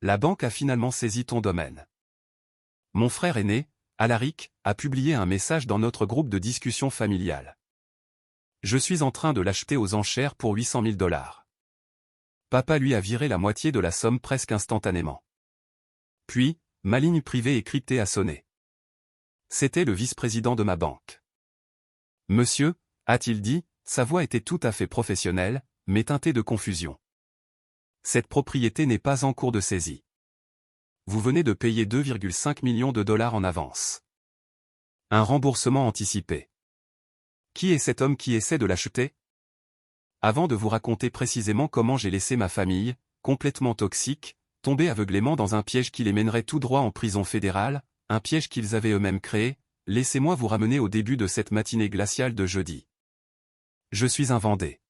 La banque a finalement saisi ton domaine. Mon frère aîné, Alaric, a publié un message dans notre groupe de discussion familiale. Je suis en train de l'acheter aux enchères pour 800 000 $. Papa lui a viré la moitié de la somme presque instantanément. Puis, ma ligne privée et cryptée a sonné. C'était le vice-président de ma banque. Monsieur, a-t-il dit, sa voix était tout à fait professionnelle, mais teintée de confusion. Cette propriété n'est pas en cours de saisie. Vous venez de payer 2,5 millions de $ en avance. Un remboursement anticipé. Qui est cet homme qui essaie de l'acheter? Avant de vous raconter précisément comment j'ai laissé ma famille, complètement toxique, tomber aveuglément dans un piège qui les mènerait tout droit en prison fédérale, un piège qu'ils avaient eux-mêmes créé, laissez-moi vous ramener au début de cette matinée glaciale de jeudi. Je suis un Vendée.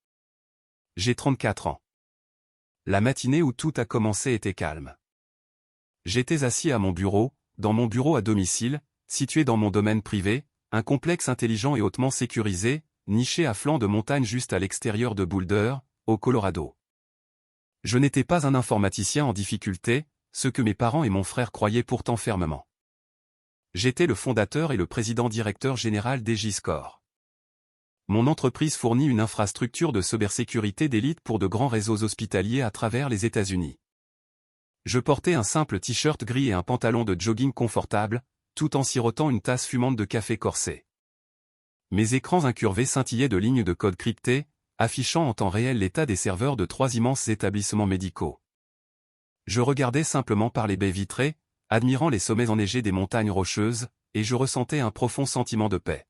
J'ai 34 ans. La matinée où tout a commencé était calme. J'étais assis à mon bureau, dans mon bureau à domicile, situé dans mon domaine privé, un complexe intelligent et hautement sécurisé, niché à flanc de montagne juste à l'extérieur de Boulder, au Colorado. Je n'étais pas un informaticien en difficulté, ce que mes parents et mon frère croyaient pourtant fermement. J'étais le fondateur et le président-directeur général d'Egiscore. Mon entreprise fournit une infrastructure de cybersécurité d'élite pour de grands réseaux hospitaliers à travers les États-Unis. Je portais un simple t-shirt gris et un pantalon de jogging confortable, tout en sirotant une tasse fumante de café corsé. Mes écrans incurvés scintillaient de lignes de code cryptées, affichant en temps réel l'état des serveurs de 3 immenses établissements médicaux. Je regardais simplement par les baies vitrées, admirant les sommets enneigés des montagnes rocheuses, et je ressentais un profond sentiment de paix.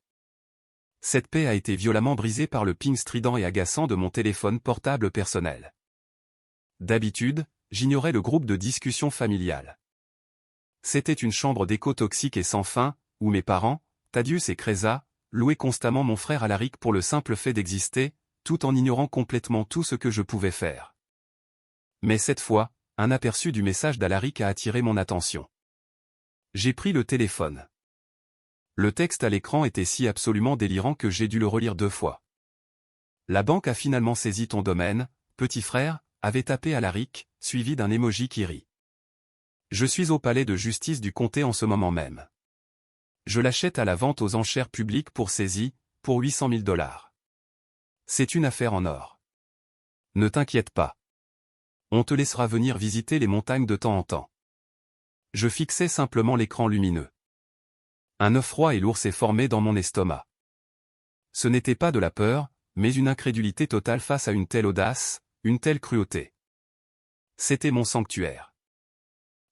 Cette paix a été violemment brisée par le ping strident et agaçant de mon téléphone portable personnel. D'habitude, j'ignorais le groupe de discussion familiale. C'était une chambre d'écho toxique et sans fin, où mes parents, Thaddeus et Kreza, louaient constamment mon frère Alaric pour le simple fait d'exister, tout en ignorant complètement tout ce que je pouvais faire. Mais cette fois, un aperçu du message d'Alaric a attiré mon attention. J'ai pris le téléphone. Le texte à l'écran était si absolument délirant que j'ai dû le relire 2 fois. La banque a finalement saisi ton domaine, petit frère, avait tapé Alaric, suivi d'un emoji qui rit. Je suis au palais de justice du comté en ce moment même. Je l'achète à la vente aux enchères publiques pour saisie, pour 800 000 $. C'est une affaire en or. Ne t'inquiète pas. On te laissera venir visiter les montagnes de temps en temps. Je fixais simplement l'écran lumineux. Un œuf froid et lourd s'est formé dans mon estomac. Ce n'était pas de la peur, mais une incrédulité totale face à une telle audace, une telle cruauté. C'était mon sanctuaire.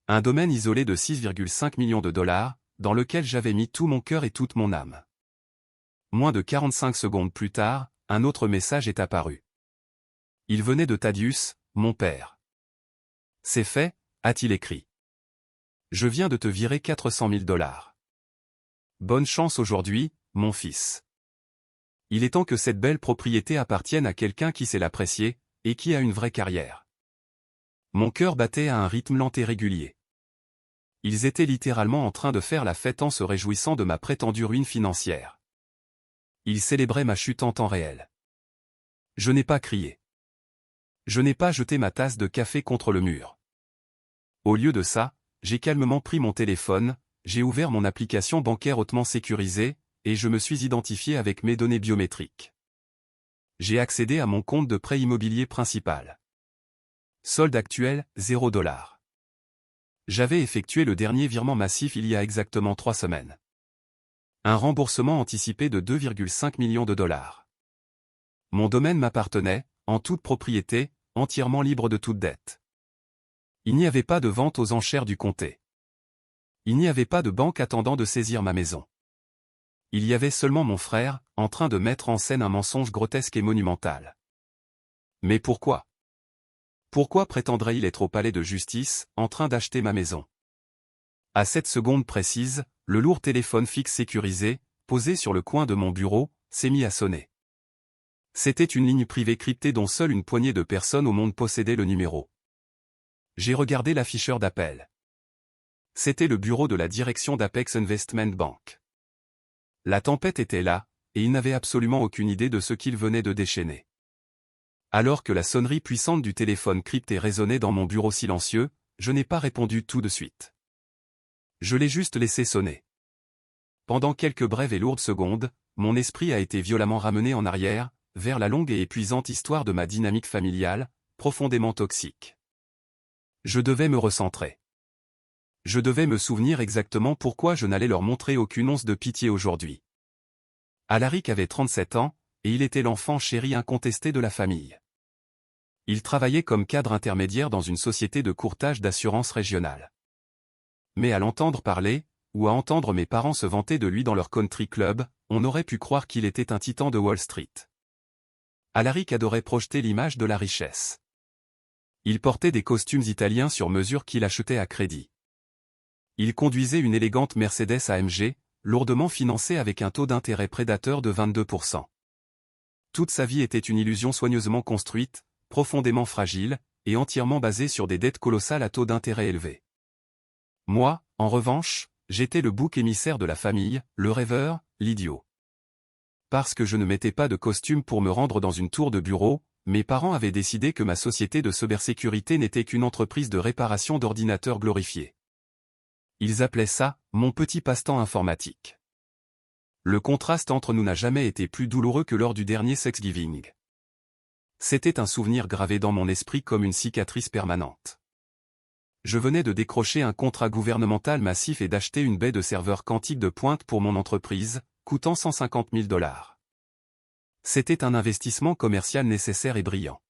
Un domaine isolé de 6,5 millions de $, dans lequel j'avais mis tout mon cœur et toute mon âme. Moins de 45 secondes plus tard, un autre message est apparu. Il venait de Thaddeus, mon père. C'est fait, a-t-il écrit. Je viens de te virer 400 000 $. Bonne chance aujourd'hui, mon fils. Il est temps que cette belle propriété appartienne à quelqu'un qui sait l'apprécier, et qui a une vraie carrière. Mon cœur battait à un rythme lent et régulier. Ils étaient littéralement en train de faire la fête en se réjouissant de ma prétendue ruine financière. Ils célébraient ma chute en temps réel. Je n'ai pas crié. Je n'ai pas jeté ma tasse de café contre le mur. Au lieu de ça, j'ai calmement pris mon téléphone, j'ai ouvert mon application bancaire hautement sécurisée, et je me suis identifié avec mes données biométriques. J'ai accédé à mon compte de prêt immobilier principal. Solde actuel, 0 $. J'avais effectué le dernier virement massif il y a exactement 3 semaines. Un remboursement anticipé de 2,5 millions de $. Mon domaine m'appartenait, en toute propriété, entièrement libre de toute dette. Il n'y avait pas de vente aux enchères du comté. Il n'y avait pas de banque attendant de saisir ma maison. Il y avait seulement mon frère, en train de mettre en scène un mensonge grotesque et monumental. Mais pourquoi? Pourquoi prétendrait-il être au palais de justice, en train d'acheter ma maison? À cette seconde précise, le lourd téléphone fixe sécurisé, posé sur le coin de mon bureau, s'est mis à sonner. C'était une ligne privée cryptée dont seule une poignée de personnes au monde possédait le numéro. J'ai regardé l'afficheur d'appel. C'était le bureau de la direction d'Apex Investment Bank. La tempête était là, et il n'avait absolument aucune idée de ce qu'il venait de déchaîner. Alors que la sonnerie puissante du téléphone crypté résonnait dans mon bureau silencieux, je n'ai pas répondu tout de suite. Je l'ai juste laissé sonner. Pendant quelques brèves et lourdes secondes, mon esprit a été violemment ramené en arrière, vers la longue et épuisante histoire de ma dynamique familiale, profondément toxique. Je devais me recentrer. Je devais me souvenir exactement pourquoi je n'allais leur montrer aucune once de pitié aujourd'hui. Alaric avait 37 ans, et il était l'enfant chéri incontesté de la famille. Il travaillait comme cadre intermédiaire dans une société de courtage d'assurance régionale. Mais à l'entendre parler, ou à entendre mes parents se vanter de lui dans leur country club, on aurait pu croire qu'il était un titan de Wall Street. Alaric adorait projeter l'image de la richesse. Il portait des costumes italiens sur mesure qu'il achetait à crédit. Il conduisait une élégante Mercedes AMG, lourdement financée avec un taux d'intérêt prédateur de 22%. Toute sa vie était une illusion soigneusement construite, profondément fragile, et entièrement basée sur des dettes colossales à taux d'intérêt élevés. Moi, en revanche, j'étais le bouc émissaire de la famille, le rêveur, l'idiot. Parce que je ne mettais pas de costume pour me rendre dans une tour de bureau, mes parents avaient décidé que ma société de cybersécurité n'était qu'une entreprise de réparation d'ordinateurs glorifiés. Ils appelaient ça « mon petit passe-temps informatique ». Le contraste entre nous n'a jamais été plus douloureux que lors du dernier Thanksgiving. C'était un souvenir gravé dans mon esprit comme une cicatrice permanente. Je venais de décrocher un contrat gouvernemental massif et d'acheter une baie de serveurs quantiques de pointe pour mon entreprise, coûtant 150 000 $. C'était un investissement commercial nécessaire et brillant.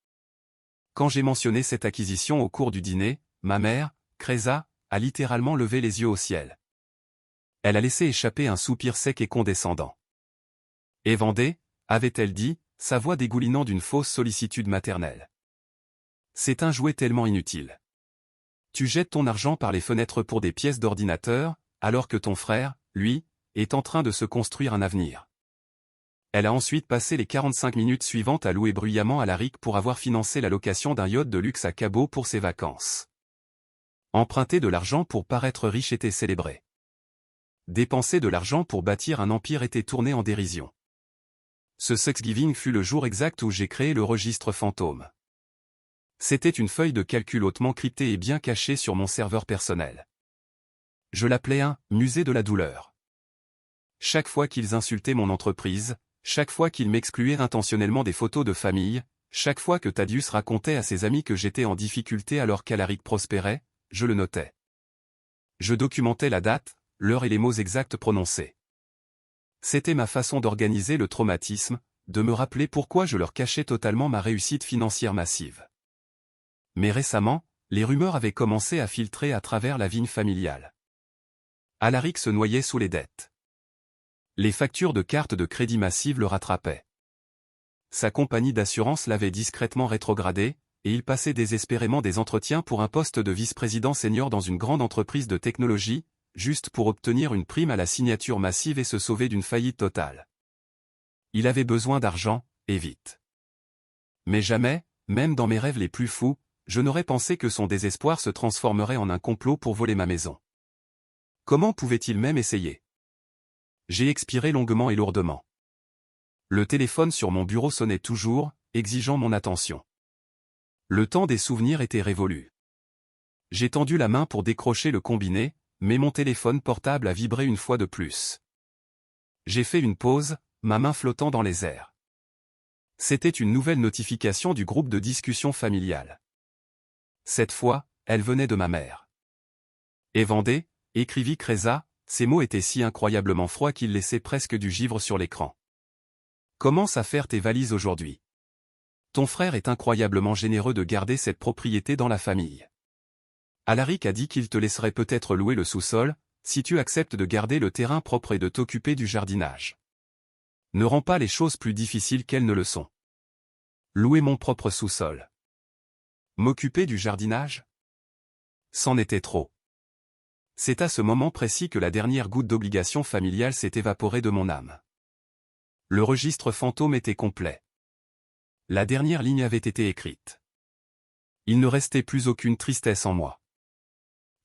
Quand j'ai mentionné cette acquisition au cours du dîner, ma mère, Kreza, a littéralement levé les yeux au ciel. Elle a laissé échapper un soupir sec et condescendant. « Et Vendée » avait-elle dit, sa voix dégoulinant d'une fausse sollicitude maternelle. « C'est un jouet tellement inutile. Tu jettes ton argent par les fenêtres pour des pièces d'ordinateur, alors que ton frère, lui, est en train de se construire un avenir. » Elle a ensuite passé les 45 minutes suivantes à louer bruyamment Alaric pour avoir financé la location d'un yacht de luxe à Cabo pour ses vacances. Emprunter de l'argent pour paraître riche était célébré. Dépenser de l'argent pour bâtir un empire était tourné en dérision. Ce Thanksgiving fut le jour exact où j'ai créé le registre fantôme. C'était une feuille de calcul hautement cryptée et bien cachée sur mon serveur personnel. Je l'appelais un « musée de la douleur ». Chaque fois qu'ils insultaient mon entreprise, chaque fois qu'ils m'excluaient intentionnellement des photos de famille, chaque fois que Thaddeus racontait à ses amis que j'étais en difficulté alors qu'Alaric prospérait, je le notais. Je documentais la date, l'heure et les mots exacts prononcés. C'était ma façon d'organiser le traumatisme, de me rappeler pourquoi je leur cachais totalement ma réussite financière massive. Mais récemment, les rumeurs avaient commencé à filtrer à travers la vigne familiale. Alaric se noyait sous les dettes. Les factures de cartes de crédit massives le rattrapaient. Sa compagnie d'assurance l'avait discrètement rétrogradé, et il passait désespérément des entretiens pour un poste de vice-président senior dans une grande entreprise de technologie, juste pour obtenir une prime à la signature massive et se sauver d'une faillite totale. Il avait besoin d'argent, et vite. Mais jamais, même dans mes rêves les plus fous, je n'aurais pensé que son désespoir se transformerait en un complot pour voler ma maison. Comment pouvait-il même essayer? J'ai expiré longuement et lourdement. Le téléphone sur mon bureau sonnait toujours, exigeant mon attention. Le temps des souvenirs était révolu. J'ai tendu la main pour décrocher le combiné, mais mon téléphone portable a vibré une fois de plus. J'ai fait une pause, ma main flottant dans les airs. C'était une nouvelle notification du groupe de discussion familiale. Cette fois, elle venait de ma mère. « Et Vendée » écrivit Kreza, ces mots étaient si incroyablement froids qu'ils laissaient presque du givre sur l'écran. « Commence à faire tes valises aujourd'hui. Ton frère est incroyablement généreux de garder cette propriété dans la famille. Alaric a dit qu'il te laisserait peut-être louer le sous-sol, si tu acceptes de garder le terrain propre et de t'occuper du jardinage. Ne rends pas les choses plus difficiles qu'elles ne le sont. Louer mon propre sous-sol. M'occuper du jardinage? C'en était trop. C'est à ce moment précis que la dernière goutte d'obligation familiale s'est évaporée de mon âme. Le registre fantôme était complet. La dernière ligne avait été écrite. Il ne restait plus aucune tristesse en moi.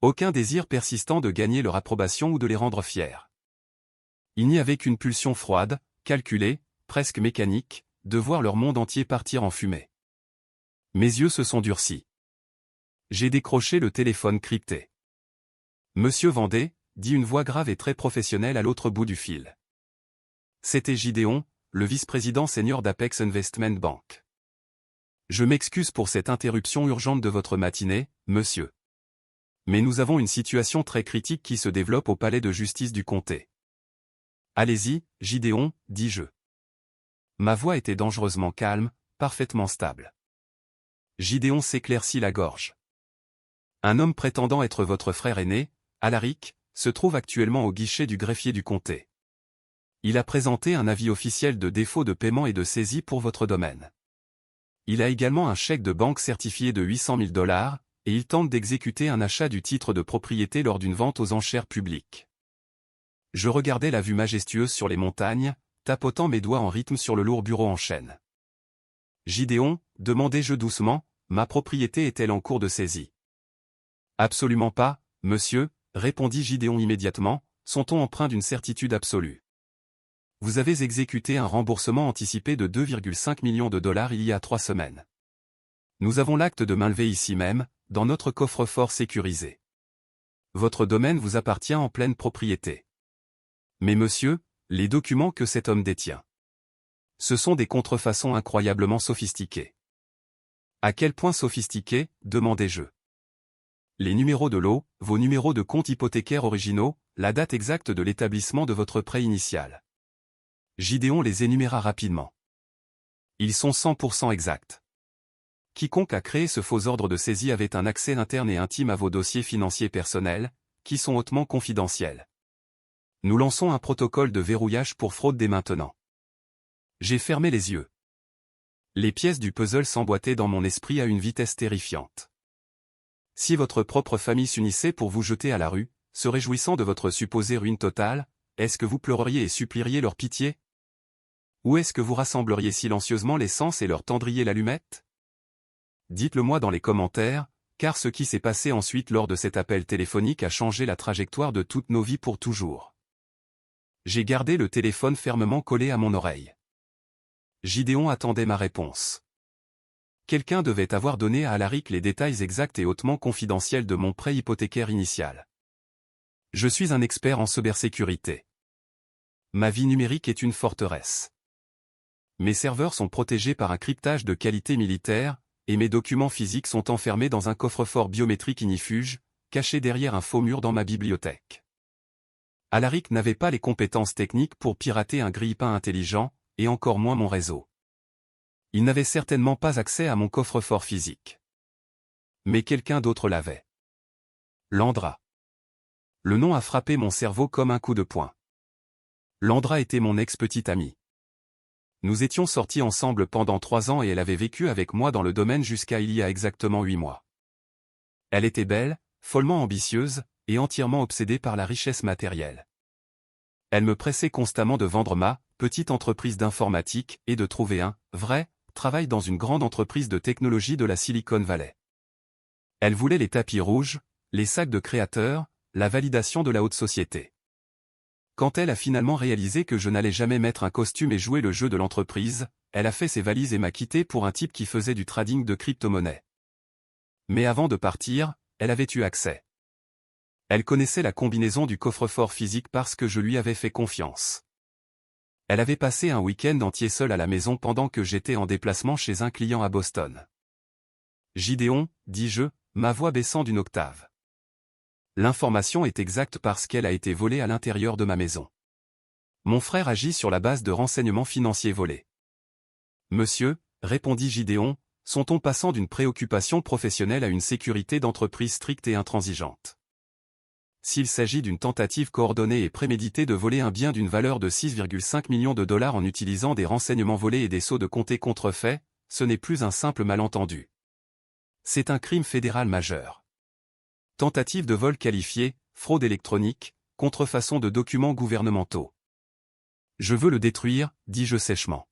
Aucun désir persistant de gagner leur approbation ou de les rendre fiers. Il n'y avait qu'une pulsion froide, calculée, presque mécanique, de voir leur monde entier partir en fumée. Mes yeux se sont durcis. J'ai décroché le téléphone crypté. Monsieur Vendée, dit une voix grave et très professionnelle à l'autre bout du fil. C'était Gideon, le vice-président senior d'Apex Investment Bank. Je m'excuse pour cette interruption urgente de votre matinée, monsieur. Mais nous avons une situation très critique qui se développe au palais de justice du comté. Allez-y, Gideon, dis-je. Ma voix était dangereusement calme, parfaitement stable. Gideon s'éclaircit la gorge. Un homme prétendant être votre frère aîné, Alaric, se trouve actuellement au guichet du greffier du comté. Il a présenté un avis officiel de défaut de paiement et de saisie pour votre domaine. Il a également un chèque de banque certifié de 800 000 $, et il tente d'exécuter un achat du titre de propriété lors d'une vente aux enchères publiques. Je regardais la vue majestueuse sur les montagnes, tapotant mes doigts en rythme sur le lourd bureau en chêne. Gideon, demandai-je doucement, ma propriété est-elle en cours de saisie? Absolument pas, monsieur, répondit Gideon immédiatement, son ton empreint d'une certitude absolue. Vous avez exécuté un remboursement anticipé de 2,5 millions de $ il y a 3 semaines. Nous avons l'acte de mainlevée ici même, dans notre coffre-fort sécurisé. Votre domaine vous appartient en pleine propriété. Mais monsieur, les documents que cet homme détient. Ce sont des contrefaçons incroyablement sophistiquées. À quel point sophistiqués, demandai-je. Les numéros de lot, vos numéros de compte hypothécaire originaux, la date exacte de l'établissement de votre prêt initial. Gideon les énuméra rapidement. Ils sont 100% exacts. Quiconque a créé ce faux ordre de saisie avait un accès interne et intime à vos dossiers financiers personnels, qui sont hautement confidentiels. Nous lançons un protocole de verrouillage pour fraude dès maintenant. J'ai fermé les yeux. Les pièces du puzzle s'emboîtaient dans mon esprit à une vitesse terrifiante. Si votre propre famille s'unissait pour vous jeter à la rue, se réjouissant de votre supposée ruine totale, est-ce que vous pleureriez et supplieriez leur pitié? Ou est-ce que vous rassembleriez silencieusement l'essence et leur tendriez l'allumette? Dites-le moi dans les commentaires, car ce qui s'est passé ensuite lors de cet appel téléphonique a changé la trajectoire de toutes nos vies pour toujours. J'ai gardé le téléphone fermement collé à mon oreille. Gideon attendait ma réponse. Quelqu'un devait avoir donné à Alaric les détails exacts et hautement confidentiels de mon prêt hypothécaire initial. Je suis un expert en cybersécurité. Ma vie numérique est une forteresse. Mes serveurs sont protégés par un cryptage de qualité militaire, et mes documents physiques sont enfermés dans un coffre-fort biométrique ignifuge, caché derrière un faux mur dans ma bibliothèque. Alaric n'avait pas les compétences techniques pour pirater un grille-pain intelligent, et encore moins mon réseau. Il n'avait certainement pas accès à mon coffre-fort physique. Mais quelqu'un d'autre l'avait. Landra. Le nom a frappé mon cerveau comme un coup de poing. Landra était mon ex-petite amie. Nous étions sortis ensemble pendant 3 ans et elle avait vécu avec moi dans le domaine jusqu'à il y a exactement 8 mois. Elle était belle, follement ambitieuse, et entièrement obsédée par la richesse matérielle. Elle me pressait constamment de vendre ma petite entreprise d'informatique et de trouver un vrai travail dans une grande entreprise de technologie de la Silicon Valley. Elle voulait les tapis rouges, les sacs de créateurs, la validation de la haute société. Quand elle a finalement réalisé que je n'allais jamais mettre un costume et jouer le jeu de l'entreprise, elle a fait ses valises et m'a quitté pour un type qui faisait du trading de crypto-monnaies. Mais avant de partir, elle avait eu accès. Elle connaissait la combinaison du coffre-fort physique parce que je lui avais fait confiance. Elle avait passé un week-end entier seule à la maison pendant que j'étais en déplacement chez un client à Boston. Gideon, dis-je, ma voix baissant d'une octave. L'information est exacte parce qu'elle a été volée à l'intérieur de ma maison. Mon frère agit sur la base de renseignements financiers volés. Monsieur, répondit Gideon, son ton passant d'une préoccupation professionnelle à une sécurité d'entreprise stricte et intransigeante. S'il s'agit d'une tentative coordonnée et préméditée de voler un bien d'une valeur de 6,5 millions de $ en utilisant des renseignements volés et des sceaux de comté contrefaits, ce n'est plus un simple malentendu. C'est un crime fédéral majeur. Tentative de vol qualifiée, fraude électronique, contrefaçon de documents gouvernementaux. Je veux le détruire, dis-je sèchement.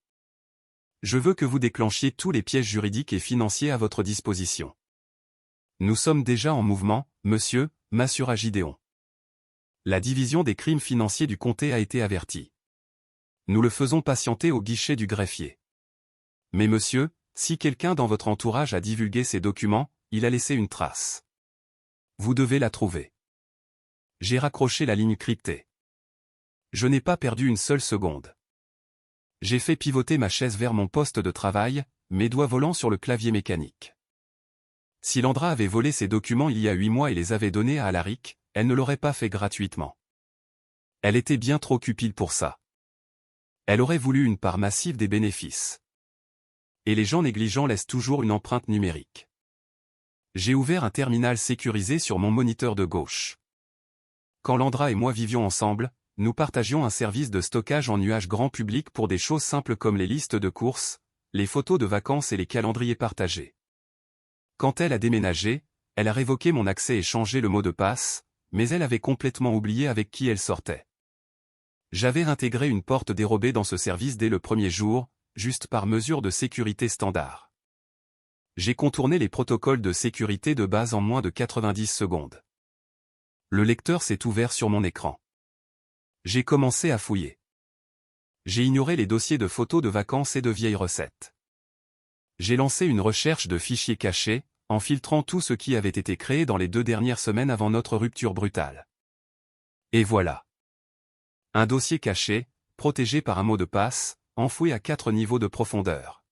Je veux que vous déclenchiez tous les pièges juridiques et financiers à votre disposition. Nous sommes déjà en mouvement, monsieur, m'assura Gideon. La division des crimes financiers du comté a été avertie. Nous le faisons patienter au guichet du greffier. Mais monsieur, si quelqu'un dans votre entourage a divulgué ces documents, il a laissé une trace. Vous devez la trouver. J'ai raccroché la ligne cryptée. Je n'ai pas perdu une seule seconde. J'ai fait pivoter ma chaise vers mon poste de travail, mes doigts volant sur le clavier mécanique. Si Landra avait volé ces documents il y a 8 mois et les avait donnés à Alaric, elle ne l'aurait pas fait gratuitement. Elle était bien trop cupide pour ça. Elle aurait voulu une part massive des bénéfices. Et les gens négligents laissent toujours une empreinte numérique. J'ai ouvert un terminal sécurisé sur mon moniteur de gauche. Quand Landra et moi vivions ensemble, nous partagions un service de stockage en nuage grand public pour des choses simples comme les listes de courses, les photos de vacances et les calendriers partagés. Quand elle a déménagé, elle a révoqué mon accès et changé le mot de passe, mais elle avait complètement oublié avec qui elle sortait. J'avais intégré une porte dérobée dans ce service dès le premier jour, juste par mesure de sécurité standard. J'ai contourné les protocoles de sécurité de base en moins de 90 secondes. Le lecteur s'est ouvert sur mon écran. J'ai commencé à fouiller. J'ai ignoré les dossiers de photos de vacances et de vieilles recettes. J'ai lancé une recherche de fichiers cachés, en filtrant tout ce qui avait été créé dans les 2 dernières semaines avant notre rupture brutale. Et voilà. Un dossier caché, protégé par un mot de passe, enfoui à 4 niveaux de profondeur.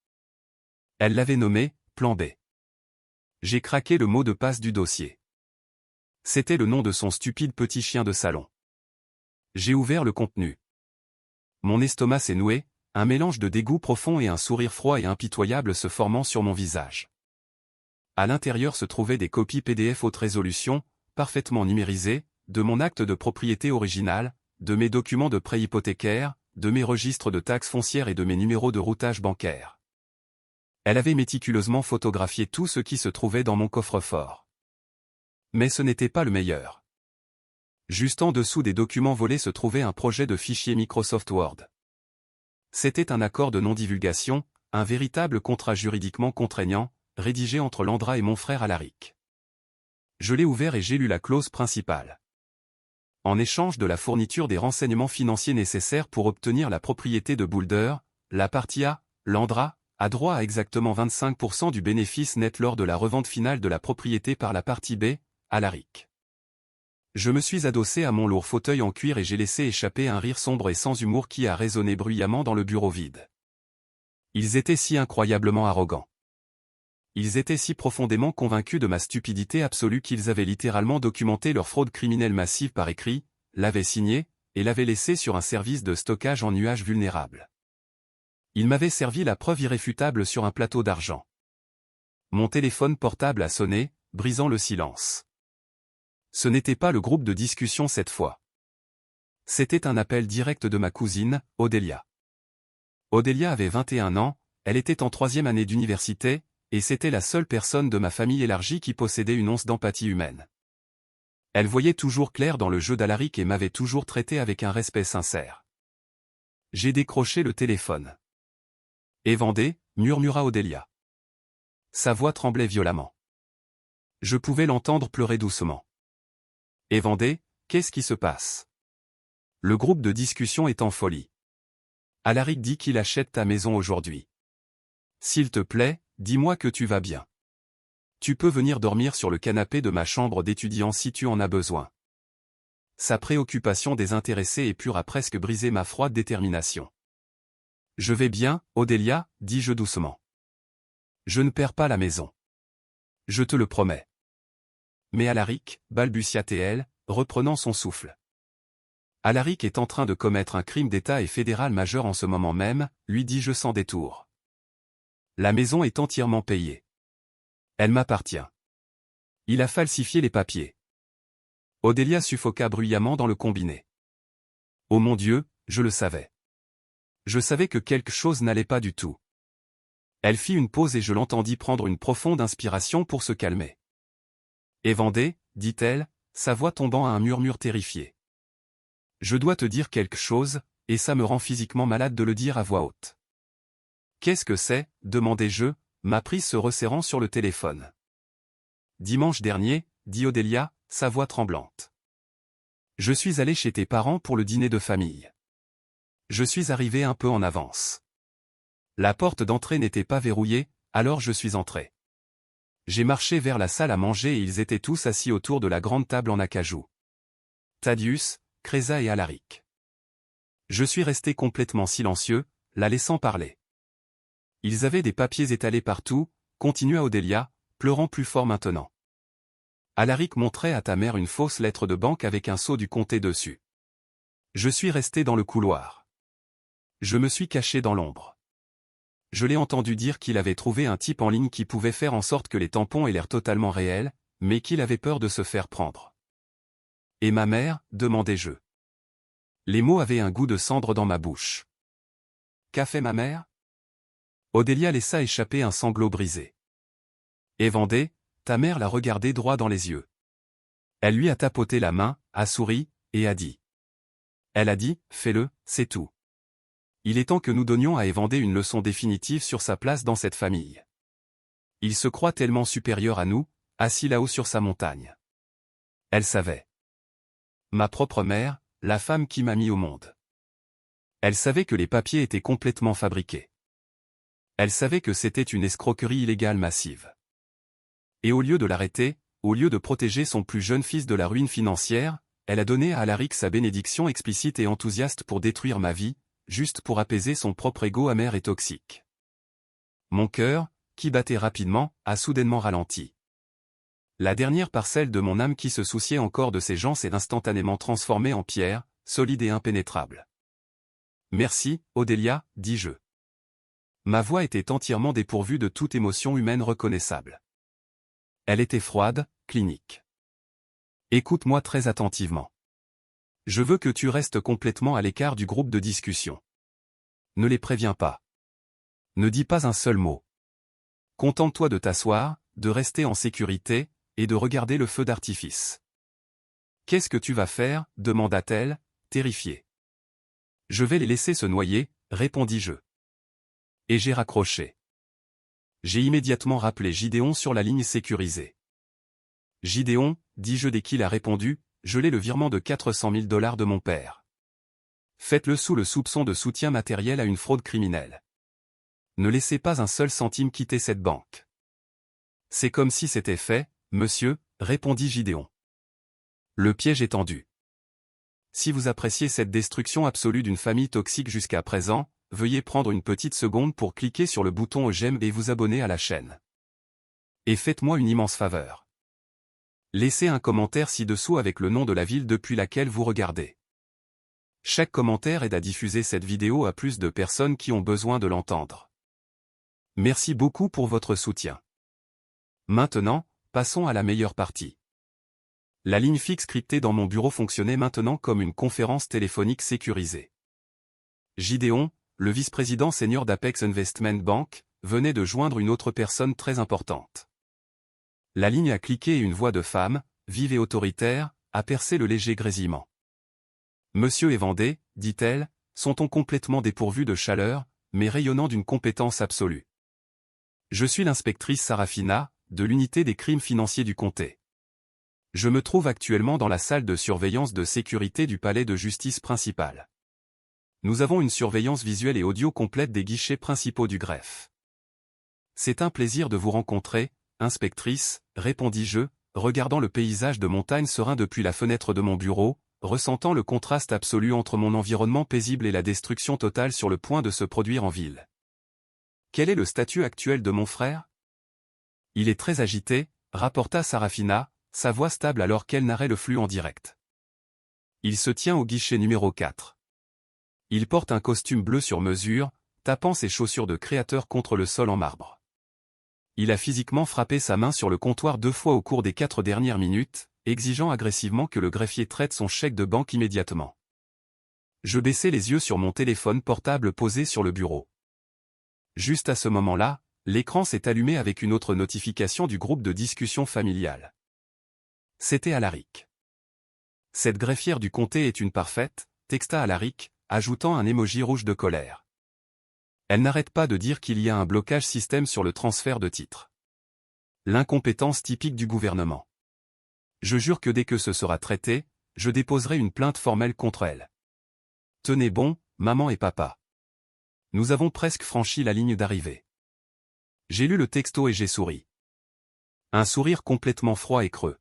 Elle l'avait nommé « Plan B ». J'ai craqué le mot de passe du dossier. C'était le nom de son stupide petit chien de salon. J'ai ouvert le contenu. Mon estomac s'est noué, un mélange de dégoût profond et un sourire froid et impitoyable se formant sur mon visage. À l'intérieur se trouvaient des copies PDF haute résolution, parfaitement numérisées, de mon acte de propriété original, de mes documents de prêt hypothécaire, de mes registres de taxes foncières et de mes numéros de routage bancaire. Elle avait méticuleusement photographié tout ce qui se trouvait dans mon coffre-fort. Mais ce n'était pas le meilleur. Juste en dessous des documents volés se trouvait un projet de fichier Microsoft Word. C'était un accord de non-divulgation, un véritable contrat juridiquement contraignant, rédigé entre Landra et mon frère Alaric. Je l'ai ouvert et j'ai lu la clause principale. En échange de la fourniture des renseignements financiers nécessaires pour obtenir la propriété de Boulder, la partie A, Landra, a droit à exactement 25% du bénéfice net lors de la revente finale de la propriété par la partie B, Alaric. Je me suis adossé à mon lourd fauteuil en cuir et j'ai laissé échapper un rire sombre et sans humour qui a résonné bruyamment dans le bureau vide. Ils étaient si incroyablement arrogants. Ils étaient si profondément convaincus de ma stupidité absolue qu'ils avaient littéralement documenté leur fraude criminelle massive par écrit, l'avaient signée, et l'avaient laissée sur un service de stockage en nuage vulnérable. Ils m'avaient servi la preuve irréfutable sur un plateau d'argent. Mon téléphone portable a sonné, brisant le silence. Ce n'était pas le groupe de discussion cette fois. C'était un appel direct de ma cousine, Odélia. Odélia avait 21 ans, elle était en 3e année d'université, et c'était la seule personne de ma famille élargie qui possédait une once d'empathie humaine. Elle voyait toujours clair dans le jeu d'Alaric et m'avait toujours traité avec un respect sincère. J'ai décroché le téléphone. « Et Vendée » murmura Odélia. Sa voix tremblait violemment. Je pouvais l'entendre pleurer doucement. « Et Vendée, qu'est-ce qui se passe ? Le groupe de discussion est en folie. Alaric dit qu'il achète ta maison aujourd'hui. S'il te plaît, dis-moi que tu vas bien. Tu peux venir dormir sur le canapé de ma chambre d'étudiant si tu en as besoin. » Sa préoccupation désintéressée et pure a presque brisé ma froide détermination. « Je vais bien, Odélia, dis-je doucement. Je ne perds pas la maison. Je te le promets. » Mais Alaric, balbutia-t-elle, reprenant son souffle. Alaric est en train de commettre un crime d'État et fédéral majeur en ce moment même, lui dis-je sans détour. La maison est entièrement payée. Elle m'appartient. Il a falsifié les papiers. Odélia suffoqua bruyamment dans le combiné. Oh mon Dieu, je le savais. Je savais que quelque chose n'allait pas du tout. Elle fit une pause et je l'entendis prendre une profonde inspiration pour se calmer. Et Vendée, dit-elle, sa voix tombant à un murmure terrifié. Je dois te dire quelque chose, et ça me rend physiquement malade de le dire à voix haute. Qu'est-ce que c'est, demandai-je, ma prise se resserrant sur le téléphone. Dimanche dernier, dit Odélia, sa voix tremblante. Je suis allé chez tes parents pour le dîner de famille. Je suis arrivé un peu en avance. La porte d'entrée n'était pas verrouillée, alors je suis entré. J'ai marché vers la salle à manger et ils étaient tous assis autour de la grande table en acajou. Thaddeus, Kreza et Alaric. Je suis resté complètement silencieux, la laissant parler. Ils avaient des papiers étalés partout, continua Odélia, pleurant plus fort maintenant. Alaric montrait à ta mère une fausse lettre de banque avec un sceau du comté dessus. Je suis resté dans le couloir. Je me suis caché dans l'ombre. Je l'ai entendu dire qu'il avait trouvé un type en ligne qui pouvait faire en sorte que les tampons aient l'air totalement réels, mais qu'il avait peur de se faire prendre. Et ma mère, demandai-je. Les mots avaient un goût de cendre dans ma bouche. Qu'a fait ma mère? Odélia laissa échapper un sanglot brisé. Évandé, ta mère l'a regardé droit dans les yeux. Elle lui a tapoté la main, a souri, et a dit. Elle a dit, fais-le, c'est tout. Il est temps que nous donnions à Évandé une leçon définitive sur sa place dans cette famille. Il se croit tellement supérieur à nous, assis là-haut sur sa montagne. Elle savait. Ma propre mère, la femme qui m'a mis au monde. Elle savait que les papiers étaient complètement fabriqués. Elle savait que c'était une escroquerie illégale massive. Et au lieu de l'arrêter, au lieu de protéger son plus jeune fils de la ruine financière, elle a donné à Alaric sa bénédiction explicite et enthousiaste pour détruire ma vie, juste pour apaiser son propre ego amer et toxique. Mon cœur, qui battait rapidement, a soudainement ralenti. La dernière parcelle de mon âme qui se souciait encore de ces gens s'est instantanément transformée en pierre, solide et impénétrable. Merci, Odélia, dis-je. Ma voix était entièrement dépourvue de toute émotion humaine reconnaissable. Elle était froide, clinique. Écoute-moi très attentivement. Je veux que tu restes complètement à l'écart du groupe de discussion. Ne les préviens pas. Ne dis pas un seul mot. Contente-toi de t'asseoir, de rester en sécurité, et de regarder le feu d'artifice. Qu'est-ce que tu vas faire? Demanda-t-elle, terrifiée. Je vais les laisser se noyer, répondis-je. Et j'ai raccroché. J'ai immédiatement rappelé Gideon sur la ligne sécurisée. Gideon, dis-je dès qu'il a répondu, gelez le virement de 400 000 $ de mon père. Faites-le sous le soupçon de soutien matériel à une fraude criminelle. Ne laissez pas un seul centime quitter cette banque. C'est comme si c'était fait, monsieur, répondit Gideon. Le piège est tendu. Si vous appréciez cette destruction absolue d'une famille toxique jusqu'à présent, veuillez prendre une petite seconde pour cliquer sur le bouton j'aime et vous abonner à la chaîne. Et faites-moi une immense faveur. Laissez un commentaire ci-dessous avec le nom de la ville depuis laquelle vous regardez. Chaque commentaire aide à diffuser cette vidéo à plus de personnes qui ont besoin de l'entendre. Merci beaucoup pour votre soutien. Maintenant, passons à la meilleure partie. La ligne fixe cryptée dans mon bureau fonctionnait maintenant comme une conférence téléphonique sécurisée. Gideon, le vice-président senior d'Apex Investment Bank, venait de joindre une autre personne très importante. La ligne a cliqué et une voix de femme, vive et autoritaire, a percé le léger grésillement. Monsieur Évandé, dit-elle, son ton complètement dépourvu de chaleur, mais rayonnant d'une compétence absolue. Je suis l'inspectrice Sarafina, de l'unité des crimes financiers du comté. Je me trouve actuellement dans la salle de surveillance de sécurité du palais de justice principal. Nous avons une surveillance visuelle et audio complète des guichets principaux du greffe. C'est un plaisir de vous rencontrer, inspectrice, répondis-je, regardant le paysage de montagne serein depuis la fenêtre de mon bureau, ressentant le contraste absolu entre mon environnement paisible et la destruction totale sur le point de se produire en ville. Quel est le statut actuel de mon frère? Il est très agité, rapporta Sarafina, sa voix stable alors qu'elle narrait le flux en direct. Il se tient au guichet numéro 4. Il porte un costume bleu sur mesure, tapant ses chaussures de créateur contre le sol en marbre. Il a physiquement frappé sa main sur le comptoir 2 fois au cours des 4 dernières minutes, exigeant agressivement que le greffier traite son chèque de banque immédiatement. Je baissai les yeux sur mon téléphone portable posé sur le bureau. Juste à ce moment-là, l'écran s'est allumé avec une autre notification du groupe de discussion familiale. C'était Alaric. Cette greffière du comté est une parfaite, texta Alaric, ajoutant un émoji rouge de colère. Elle n'arrête pas de dire qu'il y a un blocage système sur le transfert de titres. L'incompétence typique du gouvernement. Je jure que dès que ce sera traité, je déposerai une plainte formelle contre elle. Tenez bon, maman et papa. Nous avons presque franchi la ligne d'arrivée. J'ai lu le texto et j'ai souri. Un sourire complètement froid et creux.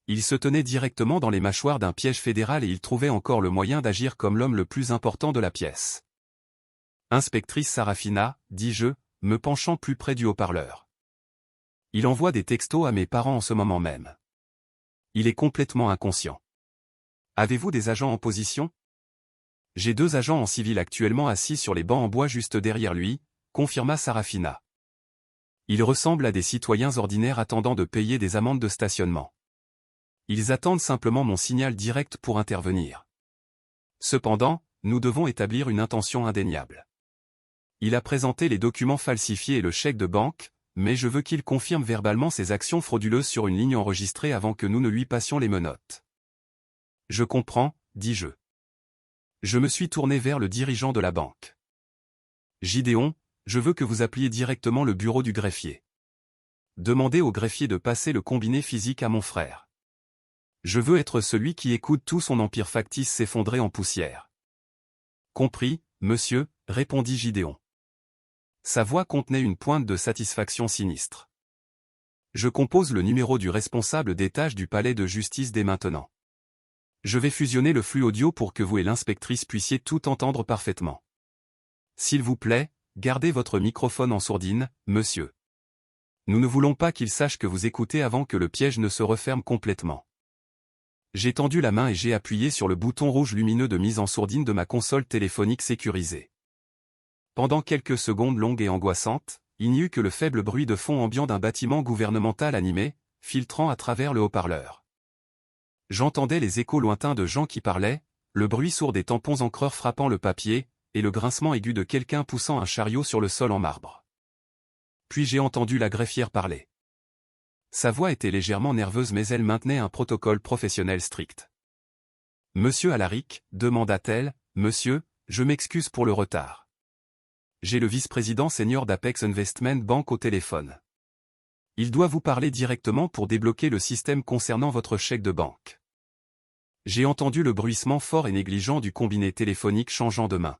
Il se tenait directement dans les mâchoires d'un piège fédéral et il trouvait encore le moyen d'agir comme l'homme le plus important de la pièce. Inspectrice Sarafina, dis-je, me penchant plus près du haut-parleur. Il envoie des textos à mes parents en ce moment même. Il est complètement inconscient. Avez-vous des agents en position? J'ai 2 agents en civil actuellement assis sur les bancs en bois juste derrière lui, confirma Sarafina. Ils ressemblent à des citoyens ordinaires attendant de payer des amendes de stationnement. Ils attendent simplement mon signal direct pour intervenir. Cependant, nous devons établir une intention indéniable. Il a présenté les documents falsifiés et le chèque de banque, mais je veux qu'il confirme verbalement ses actions frauduleuses sur une ligne enregistrée avant que nous ne lui passions les menottes. Je comprends, dis-je. Je me suis tourné vers le dirigeant de la banque. Gideon, je veux que vous appeliez directement le bureau du greffier. Demandez au greffier de passer le combiné physique à mon frère. Je veux être celui qui écoute tout son empire factice s'effondrer en poussière. Compris, monsieur, répondit Gideon. Sa voix contenait une pointe de satisfaction sinistre. Je compose le numéro du responsable des tâches du palais de justice dès maintenant. Je vais fusionner le flux audio pour que vous et l'inspectrice puissiez tout entendre parfaitement. S'il vous plaît, gardez votre microphone en sourdine, monsieur. Nous ne voulons pas qu'il sache que vous écoutez avant que le piège ne se referme complètement. J'ai tendu la main et j'ai appuyé sur le bouton rouge lumineux de mise en sourdine de ma console téléphonique sécurisée. Pendant quelques secondes longues et angoissantes, il n'y eut que le faible bruit de fond ambiant d'un bâtiment gouvernemental animé, filtrant à travers le haut-parleur. J'entendais les échos lointains de gens qui parlaient, le bruit sourd des tampons encreurs frappant le papier, et le grincement aigu de quelqu'un poussant un chariot sur le sol en marbre. Puis j'ai entendu la greffière parler. Sa voix était légèrement nerveuse mais elle maintenait un protocole professionnel strict. « Monsieur Alaric, demanda-t-elle, « Monsieur, je m'excuse pour le retard. J'ai le vice-président senior d'Apex Investment Bank au téléphone. Il doit vous parler directement pour débloquer le système concernant votre chèque de banque. » J'ai entendu le bruissement fort et négligent du combiné téléphonique changeant de main.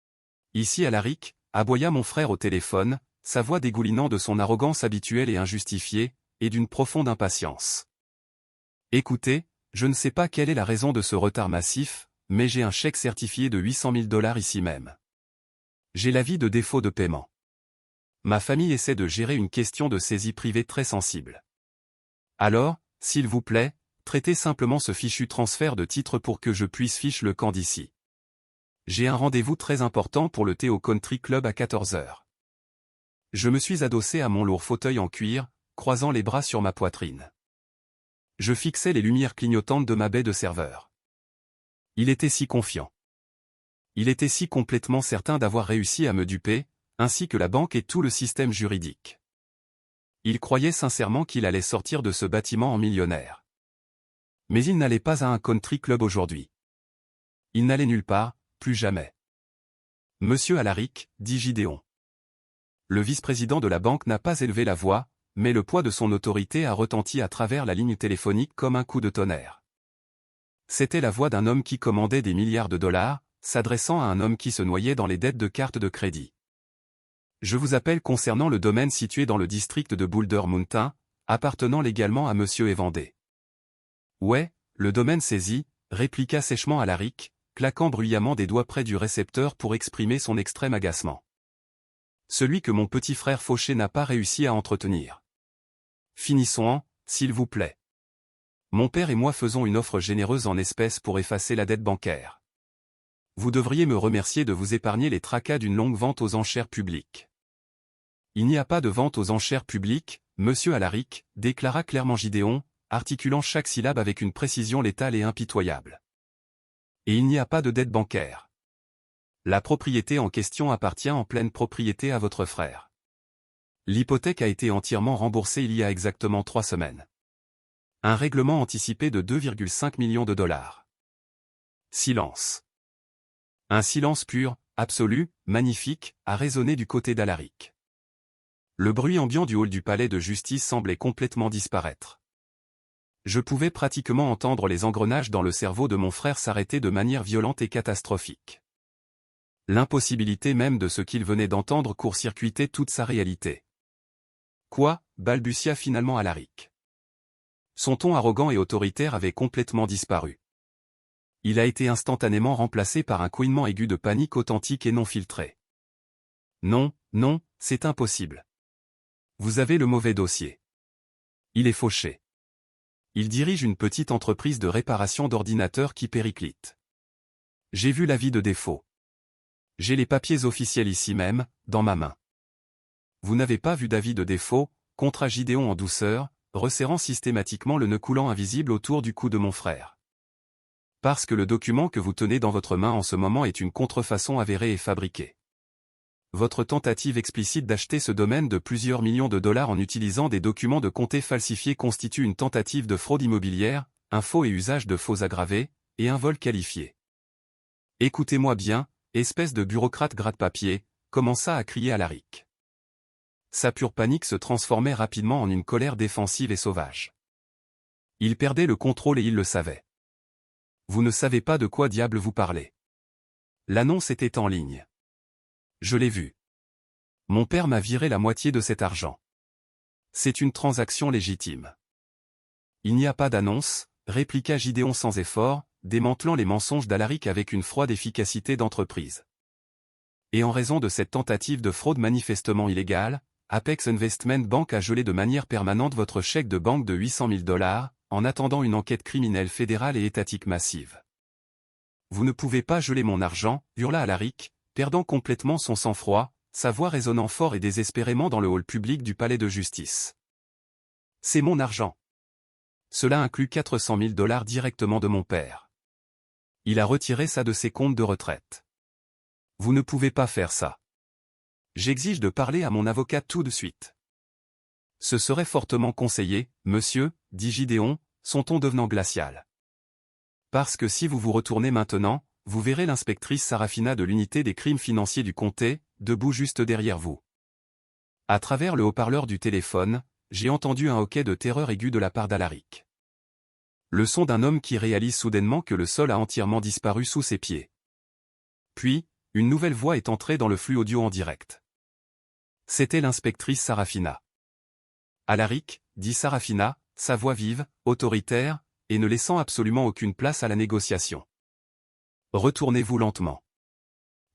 « Ici Alaric », aboya mon frère au téléphone, sa voix dégoulinant de son arrogance habituelle et injustifiée, et d'une profonde impatience. « Écoutez, je ne sais pas quelle est la raison de ce retard massif, mais j'ai un chèque certifié de 800 000 $ ici même. J'ai l'avis de défaut de paiement. Ma famille essaie de gérer une question de saisie privée très sensible. Alors, s'il vous plaît, traitez simplement ce fichu transfert de titre pour que je puisse fiche le camp d'ici. J'ai un rendez-vous très important pour le thé au Country Club à 14 h. Je me suis adossé à mon lourd fauteuil en cuir, croisant les bras sur ma poitrine. Je fixais les lumières clignotantes de ma baie de serveur. Il était si confiant. Il était si complètement certain d'avoir réussi à me duper, ainsi que la banque et tout le système juridique. Il croyait sincèrement qu'il allait sortir de ce bâtiment en millionnaire. Mais il n'allait pas à un country club aujourd'hui. Il n'allait nulle part, plus jamais. « Monsieur Alaric, dit Gideon. » Le vice-président de la banque n'a pas élevé la voix, mais le poids de son autorité a retenti à travers la ligne téléphonique comme un coup de tonnerre. C'était la voix d'un homme qui commandait des milliards de dollars, s'adressant à un homme qui se noyait dans les dettes de cartes de crédit. Je vous appelle concernant le domaine situé dans le district de Boulder Mountain, appartenant légalement à monsieur Evandé. Ouais, le domaine saisi, répliqua sèchement Alaric, claquant bruyamment des doigts près du récepteur pour exprimer son extrême agacement. Celui que mon petit frère fauché n'a pas réussi à entretenir. Finissons-en, s'il vous plaît. Mon père et moi faisons une offre généreuse en espèces pour effacer la dette bancaire. Vous devriez me remercier de vous épargner les tracas d'une longue vente aux enchères publiques. Il n'y a pas de vente aux enchères publiques, monsieur Alaric, déclara clairement Gideon, articulant chaque syllabe avec une précision létale et impitoyable. Et il n'y a pas de dette bancaire. La propriété en question appartient en pleine propriété à votre frère. L'hypothèque a été entièrement remboursée il y a exactement 3 semaines. Un règlement anticipé de 2,5 millions de dollars. Silence. Un silence pur, absolu, magnifique, a résonné du côté d'Alaric. Le bruit ambiant du hall du palais de justice semblait complètement disparaître. Je pouvais pratiquement entendre les engrenages dans le cerveau de mon frère s'arrêter de manière violente et catastrophique. L'impossibilité même de ce qu'il venait d'entendre court-circuitait toute sa réalité. « Quoi, balbutia finalement Alaric. Son ton arrogant et autoritaire avait complètement disparu. Il a été instantanément remplacé par un couinement aigu de panique authentique et non filtré. Non, non, c'est impossible. Vous avez le mauvais dossier. Il est fauché. Il dirige une petite entreprise de réparation d'ordinateurs qui périclite. J'ai vu l'avis de défaut. J'ai les papiers officiels ici même, dans ma main. Vous n'avez pas vu d'avis de défaut, contra Gideon en douceur, resserrant systématiquement le nœud coulant invisible autour du cou de mon frère. Parce que le document que vous tenez dans votre main en ce moment est une contrefaçon avérée et fabriquée. Votre tentative explicite d'acheter ce domaine de plusieurs millions de dollars en utilisant des documents de comté falsifiés constitue une tentative de fraude immobilière, un faux et usage de faux aggravés, et un vol qualifié. Écoutez-moi bien, espèce de bureaucrate gratte-papier, commença à crier Alaric. Sa pure panique se transformait rapidement en une colère défensive et sauvage. Il perdait le contrôle et il le savait. Vous ne savez pas de quoi diable vous parlez. L'annonce était en ligne. Je l'ai vu. Mon père m'a viré la moitié de cet argent. C'est une transaction légitime. Il n'y a pas d'annonce, répliqua Gideon sans effort, démantelant les mensonges d'Alaric avec une froide efficacité d'entreprise. Et en raison de cette tentative de fraude manifestement illégale, Apex Investment Bank a gelé de manière permanente votre chèque de banque de 800 000 $, en attendant une enquête criminelle fédérale et étatique massive. Vous ne pouvez pas geler mon argent, hurla Alaric, perdant complètement son sang-froid, sa voix résonnant fort et désespérément dans le hall public du palais de justice. C'est mon argent. Cela inclut 400 000 $ directement de mon père. Il a retiré ça de ses comptes de retraite. Vous ne pouvez pas faire ça. J'exige de parler à mon avocat tout de suite. Ce serait fortement conseillé, monsieur, dit Gideon, son ton devenant glacial. Parce que si vous vous retournez maintenant, vous verrez l'inspectrice Sarafina de l'unité des crimes financiers du comté, debout juste derrière vous. À travers le haut-parleur du téléphone, j'ai entendu un hoquet de terreur aiguë de la part d'Alaric. Le son d'un homme qui réalise soudainement que le sol a entièrement disparu sous ses pieds. Puis, une nouvelle voix est entrée dans le flux audio en direct. C'était l'inspectrice Sarafina. Alaric, dit Sarafina, sa voix vive, autoritaire, et ne laissant absolument aucune place à la négociation. Retournez-vous lentement.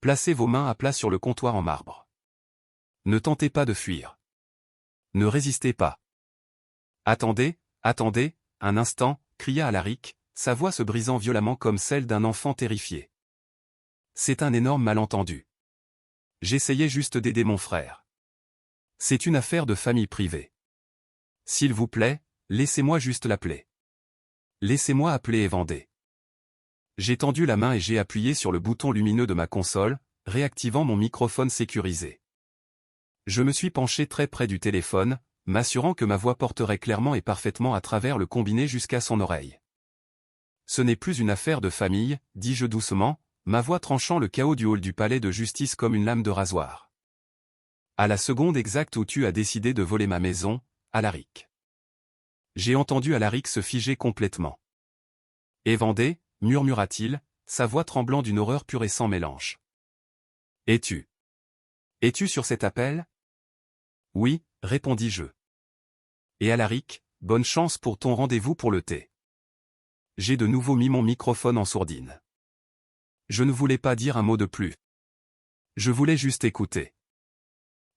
Placez vos mains à plat sur le comptoir en marbre. Ne tentez pas de fuir. Ne résistez pas. Attendez, attendez, un instant, cria Alaric, sa voix se brisant violemment comme celle d'un enfant terrifié. C'est un énorme malentendu. J'essayais juste d'aider mon frère. C'est une affaire de famille privée. S'il vous plaît, laissez-moi juste l'appeler. Laissez-moi appeler Evandé. J'ai tendu la main et j'ai appuyé sur le bouton lumineux de ma console, réactivant mon microphone sécurisé. Je me suis penché très près du téléphone, m'assurant que ma voix porterait clairement et parfaitement à travers le combiné jusqu'à son oreille. Ce n'est plus une affaire de famille, dis-je doucement, ma voix tranchant le chaos du hall du palais de justice comme une lame de rasoir. À la seconde exacte où tu as décidé de voler ma maison, Alaric. J'ai entendu Alaric se figer complètement. Evandé, murmura-t-il, sa voix tremblant d'une horreur pure et sans mélange. Es-tu sur cet appel? Oui, répondis-je. Et Alaric, bonne chance pour ton rendez-vous pour le thé. J'ai de nouveau mis mon microphone en sourdine. Je ne voulais pas dire un mot de plus. Je voulais juste écouter.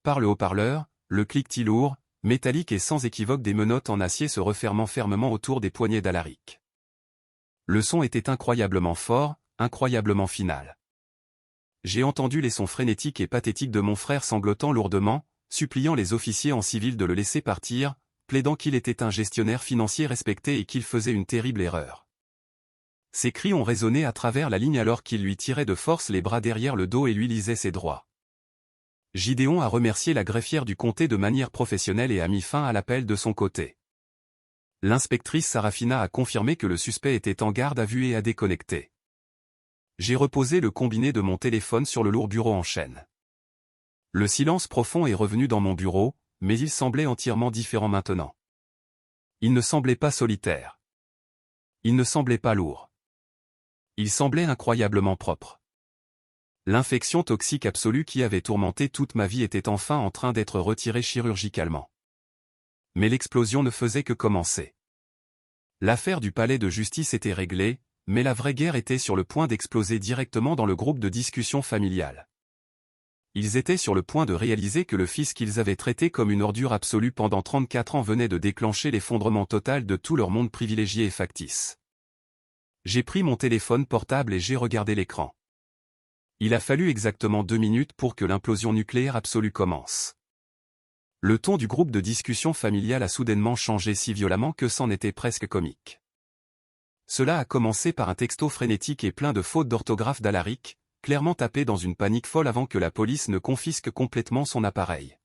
Par le haut-parleur, le cliquetis lourd, métallique et sans équivoque des menottes en acier se refermant fermement autour des poignets d'Alaric. Le son était incroyablement fort, incroyablement final. J'ai entendu les sons frénétiques et pathétiques de mon frère sanglotant lourdement, suppliant les officiers en civil de le laisser partir, plaidant qu'il était un gestionnaire financier respecté et qu'il faisait une terrible erreur. Ses cris ont résonné à travers la ligne alors qu'il lui tirait de force les bras derrière le dos et lui lisait ses droits. Gideon a remercié la greffière du comté de manière professionnelle et a mis fin à l'appel de son côté. L'inspectrice Sarafina a confirmé que le suspect était en garde à vue et a déconnecté. J'ai reposé le combiné de mon téléphone sur le lourd bureau en chêne. Le silence profond est revenu dans mon bureau, mais il semblait entièrement différent maintenant. Il ne semblait pas solitaire. Il ne semblait pas lourd. Il semblait incroyablement propre. L'infection toxique absolue qui avait tourmenté toute ma vie était enfin en train d'être retirée chirurgicalement. Mais l'explosion ne faisait que commencer. L'affaire du palais de justice était réglée, mais la vraie guerre était sur le point d'exploser directement dans le groupe de discussion familiale. Ils étaient sur le point de réaliser que le fils qu'ils avaient traité comme une ordure absolue pendant 34 ans venait de déclencher l'effondrement total de tout leur monde privilégié et factice. J'ai pris mon téléphone portable et j'ai regardé l'écran. Il a fallu exactement 2 minutes pour que l'implosion nucléaire absolue commence. Le ton du groupe de discussion familiale a soudainement changé si violemment que c'en était presque comique. Cela a commencé par un texto frénétique et plein de fautes d'orthographe d'Alaric, clairement tapé dans une panique folle avant que la police ne confisque complètement son appareil.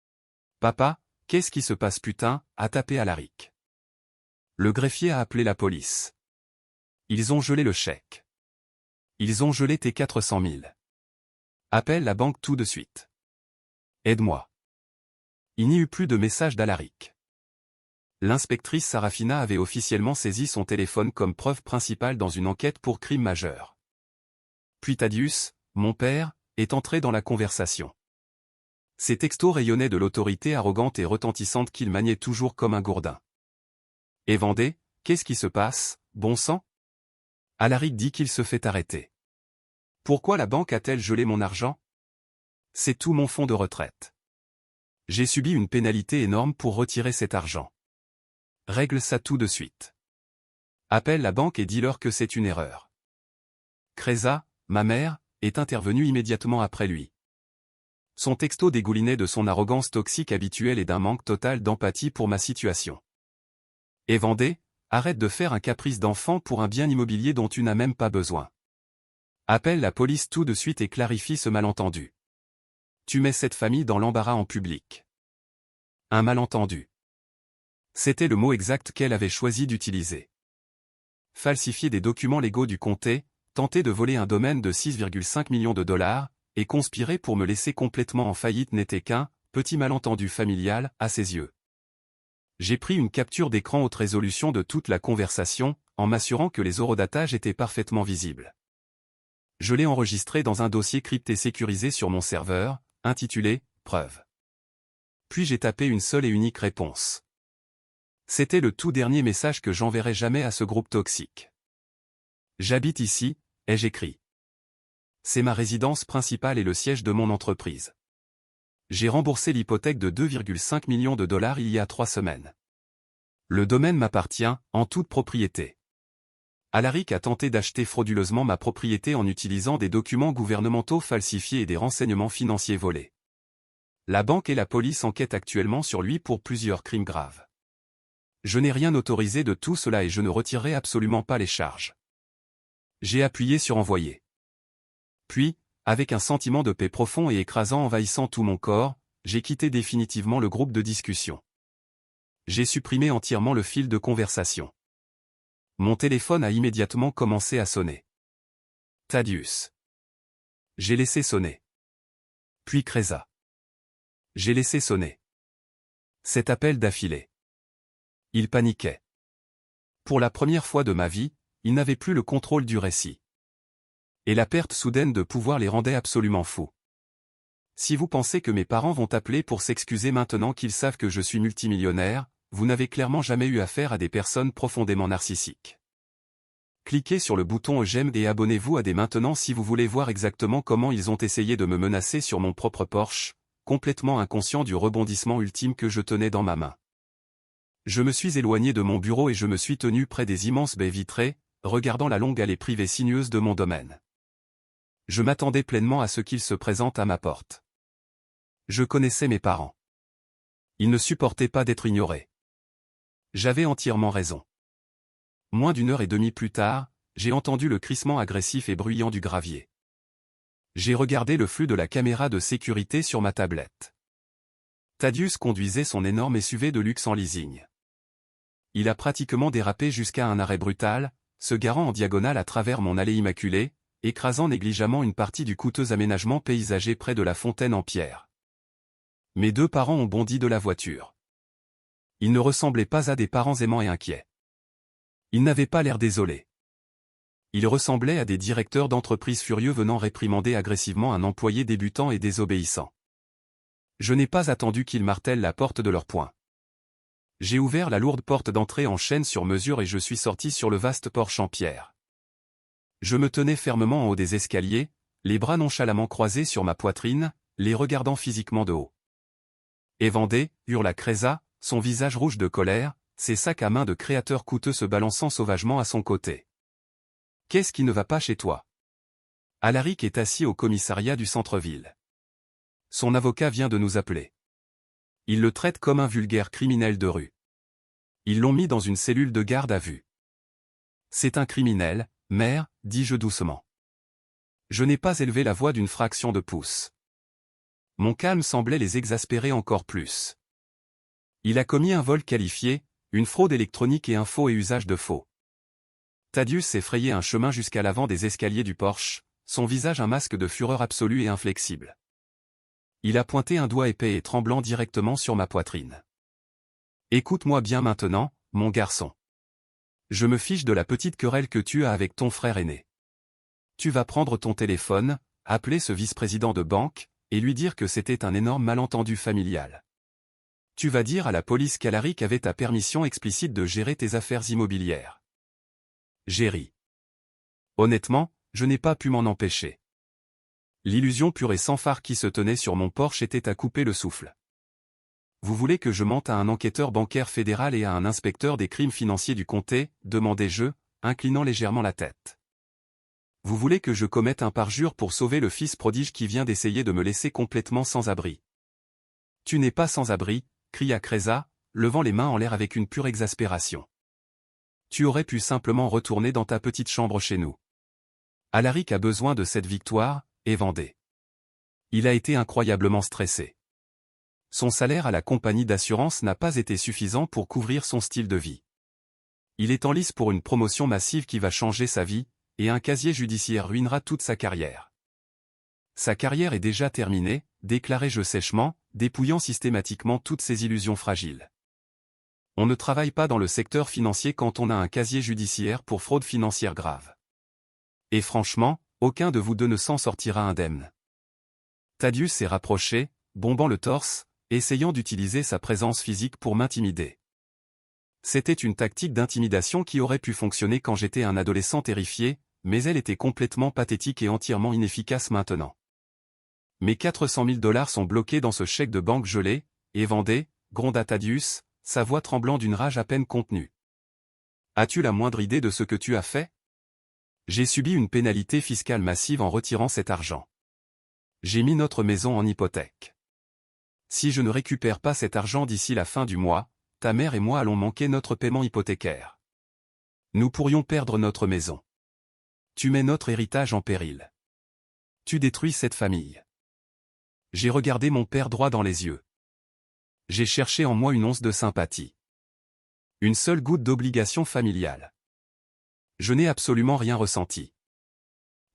« Papa, qu'est-ce qui se passe putain ?» a tapé Alaric. Le greffier a appelé la police. Ils ont gelé le chèque. Ils ont gelé tes 400 000. Appelle la banque tout de suite. Aide-moi. Il n'y eut plus de message d'Alaric. L'inspectrice Sarafina avait officiellement saisi son téléphone comme preuve principale dans une enquête pour crime majeur. Puis Thaddeus, mon père, est entré dans la conversation. Ses textos rayonnaient de l'autorité arrogante et retentissante qu'il maniait toujours comme un gourdin. « Et Vendée, qu'est-ce qui se passe, bon sang ?» Alaric dit qu'il se fait arrêter. « Pourquoi la banque a-t-elle gelé mon argent ? C'est tout mon fonds de retraite. J'ai subi une pénalité énorme pour retirer cet argent. Règle ça tout de suite. Appelle la banque et dis-leur que c'est une erreur. » Cresa, ma mère, est intervenue immédiatement après lui. Son texto dégoulinait de son arrogance toxique habituelle et d'un manque total d'empathie pour ma situation. « Et Vendée, arrête de faire un caprice d'enfant pour un bien immobilier dont tu n'as même pas besoin. Appelle la police tout de suite et clarifie ce malentendu. Tu mets cette famille dans l'embarras en public. » Un malentendu. C'était le mot exact qu'elle avait choisi d'utiliser. Falsifier des documents légaux du comté, tenter de voler un domaine de 6,5 millions de dollars, et conspirer pour me laisser complètement en faillite n'était qu'un petit malentendu familial à ses yeux. J'ai pris une capture d'écran haute résolution de toute la conversation, en m'assurant que les horodatages étaient parfaitement visibles. Je l'ai enregistré dans un dossier crypté sécurisé sur mon serveur, intitulé « Preuve ». Puis j'ai tapé une seule et unique réponse. C'était le tout dernier message que j'enverrai jamais à ce groupe toxique. J'habite ici, ai-je écrit. C'est ma résidence principale et le siège de mon entreprise. J'ai remboursé l'hypothèque de 2,5 millions de dollars il y a 3 semaines. Le domaine m'appartient, en toute propriété. Alaric a tenté d'acheter frauduleusement ma propriété en utilisant des documents gouvernementaux falsifiés et des renseignements financiers volés. La banque et la police enquêtent actuellement sur lui pour plusieurs crimes graves. Je n'ai rien autorisé de tout cela et je ne retirerai absolument pas les charges. J'ai appuyé sur envoyer. Puis, avec un sentiment de paix profond et écrasant envahissant tout mon corps, j'ai quitté définitivement le groupe de discussion. J'ai supprimé entièrement le fil de conversation. Mon téléphone a immédiatement commencé à sonner. Thaddeus. J'ai laissé sonner. Puis Cresa. J'ai laissé sonner. Cet appel d'affilée. Il paniquait. Pour la première fois de ma vie, il n'avait plus le contrôle du récit. Et la perte soudaine de pouvoir les rendait absolument fous. Si vous pensez que mes parents vont appeler pour s'excuser maintenant qu'ils savent que je suis multimillionnaire, vous n'avez clairement jamais eu affaire à des personnes profondément narcissiques. Cliquez sur le bouton j'aime et abonnez-vous à dès maintenant si vous voulez voir exactement comment ils ont essayé de me menacer sur mon propre Porsche, complètement inconscient du rebondissement ultime que je tenais dans ma main. Je me suis éloigné de mon bureau et je me suis tenu près des immenses baies vitrées, regardant la longue allée privée sinueuse de mon domaine. Je m'attendais pleinement à ce qu'ils se présentent à ma porte. Je connaissais mes parents. Ils ne supportaient pas d'être ignorés. J'avais entièrement raison. Moins d'une heure et demie plus tard, j'ai entendu le crissement agressif et bruyant du gravier. J'ai regardé le flux de la caméra de sécurité sur ma tablette. Thaddeus conduisait son énorme SUV de luxe en leasing. Il a pratiquement dérapé jusqu'à un arrêt brutal, se garant en diagonale à travers mon allée immaculée, écrasant négligemment une partie du coûteux aménagement paysager près de la fontaine en pierre. Mes 2 parents ont bondi de la voiture. Ils ne ressemblaient pas à des parents aimants et inquiets. Ils n'avaient pas l'air désolés. Ils ressemblaient à des directeurs d'entreprise furieux venant réprimander agressivement un employé débutant et désobéissant. Je n'ai pas attendu qu'ils martèlent la porte de leur poing. J'ai ouvert la lourde porte d'entrée en chêne sur mesure et je suis sorti sur le vaste porche en pierre. Je me tenais fermement en haut des escaliers, les bras nonchalamment croisés sur ma poitrine, les regardant physiquement de haut. Évandé, hurla Cresa, son visage rouge de colère, ses sacs à main de créateur coûteux se balançant sauvagement à son côté. Qu'est-ce qui ne va pas chez toi? Alaric est assis au commissariat du centre-ville. Son avocat vient de nous appeler. Il le traite comme un vulgaire criminel de rue. Ils l'ont mis dans une cellule de garde à vue. C'est un criminel, mère, dis-je doucement. Je n'ai pas élevé la voix d'une fraction de pouce. Mon calme semblait les exaspérer encore plus. Il a commis un vol qualifié, une fraude électronique et un faux et usage de faux. Thaddeus s'est frayé un chemin jusqu'à l'avant des escaliers du porche, son visage un masque de fureur absolue et inflexible. Il a pointé un doigt épais et tremblant directement sur ma poitrine. Écoute-moi bien maintenant, mon garçon. Je me fiche de la petite querelle que tu as avec ton frère aîné. Tu vas prendre ton téléphone, appeler ce vice-président de banque, et lui dire que c'était un énorme malentendu familial. Tu vas dire à la police qu'Alaric avait ta permission explicite de gérer tes affaires immobilières. J'ai ri. Honnêtement, je n'ai pas pu m'en empêcher. L'illusion pure et sans phare qui se tenait sur mon porche était à couper le souffle. Vous voulez que je mente à un enquêteur bancaire fédéral et à un inspecteur des crimes financiers du comté, demandai-je, inclinant légèrement la tête. Vous voulez que je commette un parjure pour sauver le fils prodige qui vient d'essayer de me laisser complètement sans abri. Tu n'es pas sans abri, cria Cresa, levant les mains en l'air avec une pure exaspération. Tu aurais pu simplement retourner dans ta petite chambre chez nous. Alaric a besoin de cette victoire, Évandé. Il a été incroyablement stressé. Son salaire à la compagnie d'assurance n'a pas été suffisant pour couvrir son style de vie. Il est en lice pour une promotion massive qui va changer sa vie, et un casier judiciaire ruinera toute sa carrière. Sa carrière est déjà terminée, déclarai-je sèchement, dépouillant systématiquement toutes ses illusions fragiles. On ne travaille pas dans le secteur financier quand on a un casier judiciaire pour fraude financière grave. Et franchement, aucun de vous deux ne s'en sortira indemne. Thaddeus s'est rapproché, bombant le torse, essayant d'utiliser sa présence physique pour m'intimider. C'était une tactique d'intimidation qui aurait pu fonctionner quand j'étais un adolescent terrifié, mais elle était complètement pathétique et entièrement inefficace maintenant. Mes 400 000 $ sont bloqués dans ce chèque de banque gelé, Évandé, gronda Thaddeus, sa voix tremblant d'une rage à peine contenue. As-tu la moindre idée de ce que tu as fait? J'ai subi une pénalité fiscale massive en retirant cet argent. J'ai mis notre maison en hypothèque. Si je ne récupère pas cet argent d'ici la fin du mois, ta mère et moi allons manquer notre paiement hypothécaire. Nous pourrions perdre notre maison. Tu mets notre héritage en péril. Tu détruis cette famille. J'ai regardé mon père droit dans les yeux. J'ai cherché en moi une once de sympathie. Une seule goutte d'obligation familiale. Je n'ai absolument rien ressenti.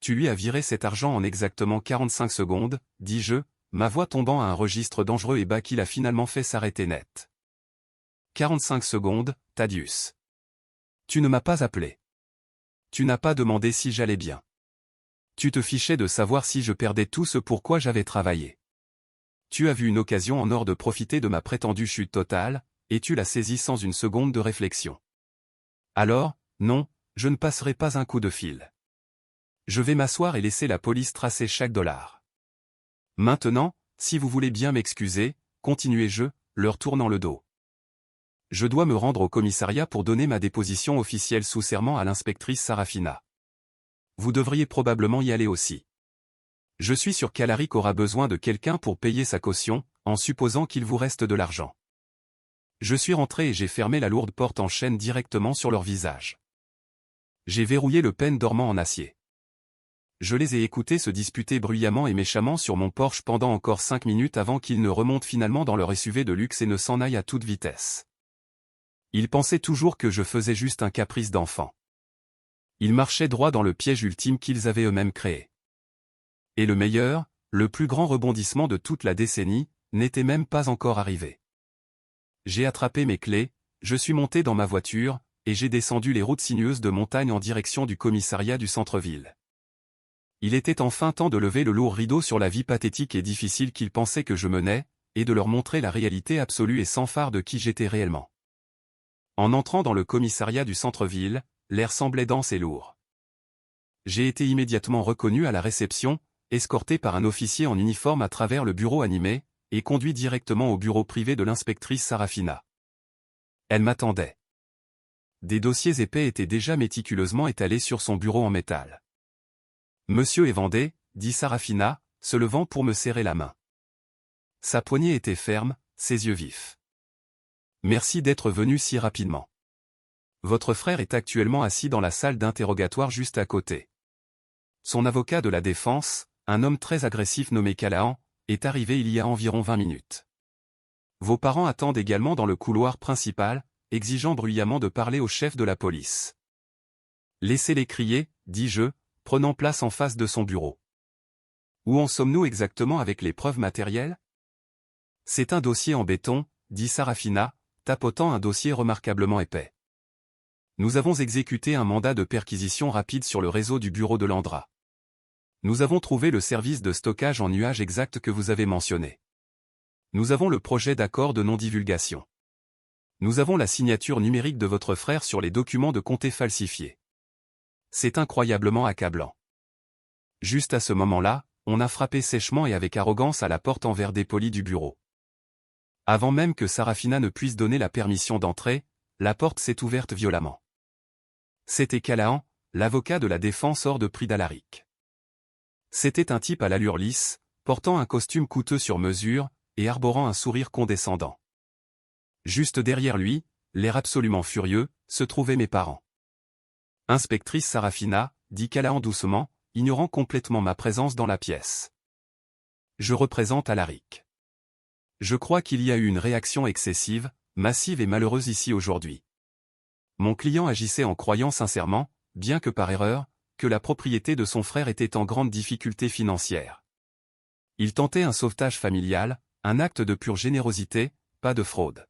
Tu lui as viré cet argent en exactement 45 secondes, dis-je, ma voix tombant à un registre dangereux et bas qui l'a finalement fait s'arrêter net. 45 secondes, Thaddeus. Tu ne m'as pas appelé. Tu n'as pas demandé si j'allais bien. Tu te fichais de savoir si je perdais tout ce pour quoi j'avais travaillé. Tu as vu une occasion en or de profiter de ma prétendue chute totale, et tu l'as saisie sans une seconde de réflexion. Alors, non, je ne passerai pas un coup de fil. Je vais m'asseoir et laisser la police tracer chaque dollar. Maintenant, si vous voulez bien m'excuser, continuai-je, leur tournant le dos. Je dois me rendre au commissariat pour donner ma déposition officielle sous serment à l'inspectrice Sarafina. Vous devriez probablement y aller aussi. Je suis sûr qu'Alaric aura besoin de quelqu'un pour payer sa caution, en supposant qu'il vous reste de l'argent. Je suis rentré et j'ai fermé la lourde porte en chêne directement sur leur visage. J'ai verrouillé le pêne dormant en acier. Je les ai écoutés se disputer bruyamment et méchamment sur mon porche pendant encore 5 minutes avant qu'ils ne remontent finalement dans leur SUV de luxe et ne s'en aillent à toute vitesse. Ils pensaient toujours que je faisais juste un caprice d'enfant. Ils marchaient droit dans le piège ultime qu'ils avaient eux-mêmes créé. Et le meilleur, le plus grand rebondissement de toute la décennie, n'était même pas encore arrivé. J'ai attrapé mes clés, je suis monté dans ma voiture, et j'ai descendu les routes sinueuses de montagne en direction du commissariat du centre-ville. Il était enfin temps de lever le lourd rideau sur la vie pathétique et difficile qu'ils pensaient que je menais, et de leur montrer la réalité absolue et sans phare de qui j'étais réellement. En entrant dans le commissariat du centre-ville, l'air semblait dense et lourd. J'ai été immédiatement reconnu à la réception, escorté par un officier en uniforme à travers le bureau animé, et conduit directement au bureau privé de l'inspectrice Sarafina. Elle m'attendait. Des dossiers épais étaient déjà méticuleusement étalés sur son bureau en métal. « Monsieur Evandé » dit Sarafina, se levant pour me serrer la main. Sa poignée était ferme, ses yeux vifs. « Merci d'être venu si rapidement. Votre frère est actuellement assis dans la salle d'interrogatoire juste à côté. Son avocat de la défense, un homme très agressif nommé Callahan, est arrivé il y a environ 20 minutes. Vos parents attendent également dans le couloir principal, exigeant bruyamment de parler au chef de la police. Laissez-les crier, dis-je, prenant place en face de son bureau. Où en sommes-nous exactement avec les preuves matérielles? C'est un dossier en béton, dit Sarafina, tapotant un dossier remarquablement épais. Nous avons exécuté un mandat de perquisition rapide sur le réseau du bureau de Landra. Nous avons trouvé le service de stockage en nuage exact que vous avez mentionné. Nous avons le projet d'accord de non-divulgation. Nous avons la signature numérique de votre frère sur les documents de comté falsifiés. C'est incroyablement accablant. Juste à ce moment-là, on a frappé sèchement et avec arrogance à la porte en verre dépoli du bureau. Avant même que Sarafina ne puisse donner la permission d'entrer, la porte s'est ouverte violemment. C'était Callahan, l'avocat de la défense hors de prix d'Alaric. C'était un type à l'allure lisse, portant un costume coûteux sur mesure, et arborant un sourire condescendant. Juste derrière lui, l'air absolument furieux, se trouvaient mes parents. « Inspectrice Sarafina » dit Callahan doucement, ignorant complètement ma présence dans la pièce. « Je représente Alaric. Je crois qu'il y a eu une réaction excessive, massive et malheureuse ici aujourd'hui. Mon client agissait en croyant sincèrement, bien que par erreur, que la propriété de son frère était en grande difficulté financière. Il tentait un sauvetage familial, un acte de pure générosité, pas de fraude.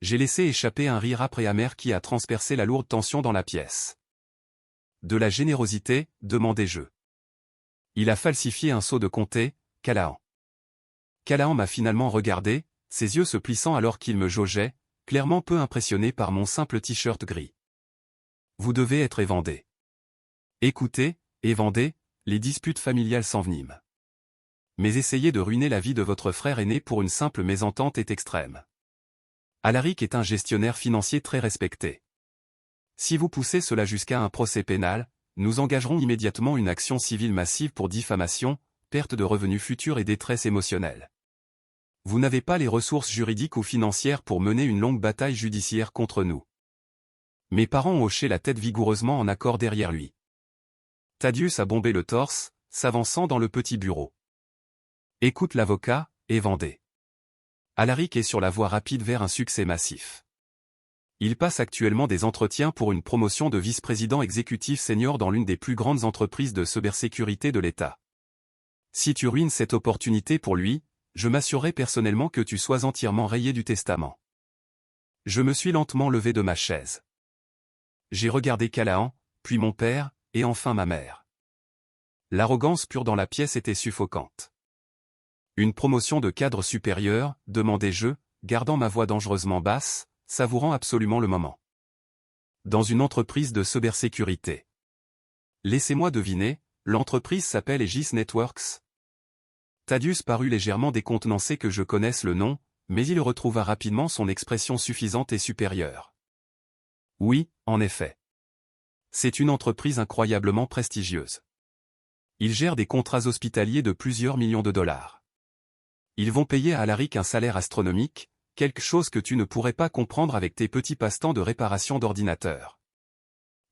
J'ai laissé échapper un rire âpre et amer qui a transpercé la lourde tension dans la pièce. De la générosité, demandai-je. Il a falsifié un sceau de comté, Callahan. Callahan m'a finalement regardé, ses yeux se plissant alors qu'il me jaugeait, clairement peu impressionné par mon simple t-shirt gris. Vous devez être Evandé. Écoutez, Evandé, les disputes familiales s'enveniment. Mais essayer de ruiner la vie de votre frère aîné pour une simple mésentente est extrême. Alaric est un gestionnaire financier très respecté. Si vous poussez cela jusqu'à un procès pénal, nous engagerons immédiatement une action civile massive pour diffamation, perte de revenus futurs et détresse émotionnelle. Vous n'avez pas les ressources juridiques ou financières pour mener une longue bataille judiciaire contre nous. Mes parents ont hoché la tête vigoureusement en accord derrière lui. Thaddeus a bombé le torse, s'avançant dans le petit bureau. Écoute l'avocat, Evandé. Alaric est sur la voie rapide vers un succès massif. Il passe actuellement des entretiens pour une promotion de vice-président exécutif senior dans l'une des plus grandes entreprises de cybersécurité de l'État. Si tu ruines cette opportunité pour lui, je m'assurerai personnellement que tu sois entièrement rayé du testament. Je me suis lentement levé de ma chaise. J'ai regardé Callahan, puis mon père, et enfin ma mère. L'arrogance pure dans la pièce était suffocante. Une promotion de cadre supérieur, demandai-je, gardant ma voix dangereusement basse, savourant absolument le moment. Dans une entreprise de cybersécurité. Laissez-moi deviner, l'entreprise s'appelle Aegis Networks. Thaddeus parut légèrement décontenancé que je connaisse le nom, mais il retrouva rapidement son expression suffisante et supérieure. Oui, en effet. C'est une entreprise incroyablement prestigieuse. Ils gèrent des contrats hospitaliers de plusieurs millions de dollars. Ils vont payer à Alaric un salaire astronomique, quelque chose que tu ne pourrais pas comprendre avec tes petits passe-temps de réparation d'ordinateurs.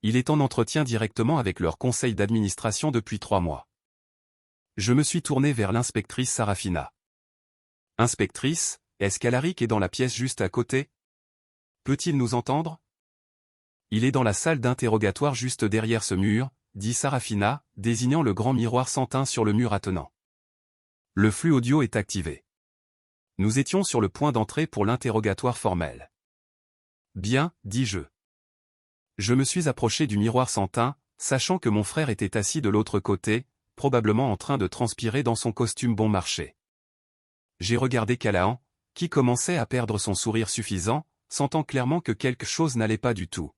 Il est en entretien directement avec leur conseil d'administration depuis 3 mois. Je me suis tourné vers l'inspectrice Sarafina. Inspectrice, est-ce qu'Alaric est dans la pièce juste à côté? Peut-il nous entendre? Il est dans la salle d'interrogatoire juste derrière ce mur, dit Sarafina, désignant le grand miroir sans teint sur le mur attenant. Le flux audio est activé. Nous étions sur le point d'entrer pour l'interrogatoire formel. Bien, dis-je. Je me suis approché du miroir sans teint, sachant que mon frère était assis de l'autre côté, probablement en train de transpirer dans son costume bon marché. J'ai regardé Callahan, qui commençait à perdre son sourire suffisant, sentant clairement que quelque chose n'allait pas du tout.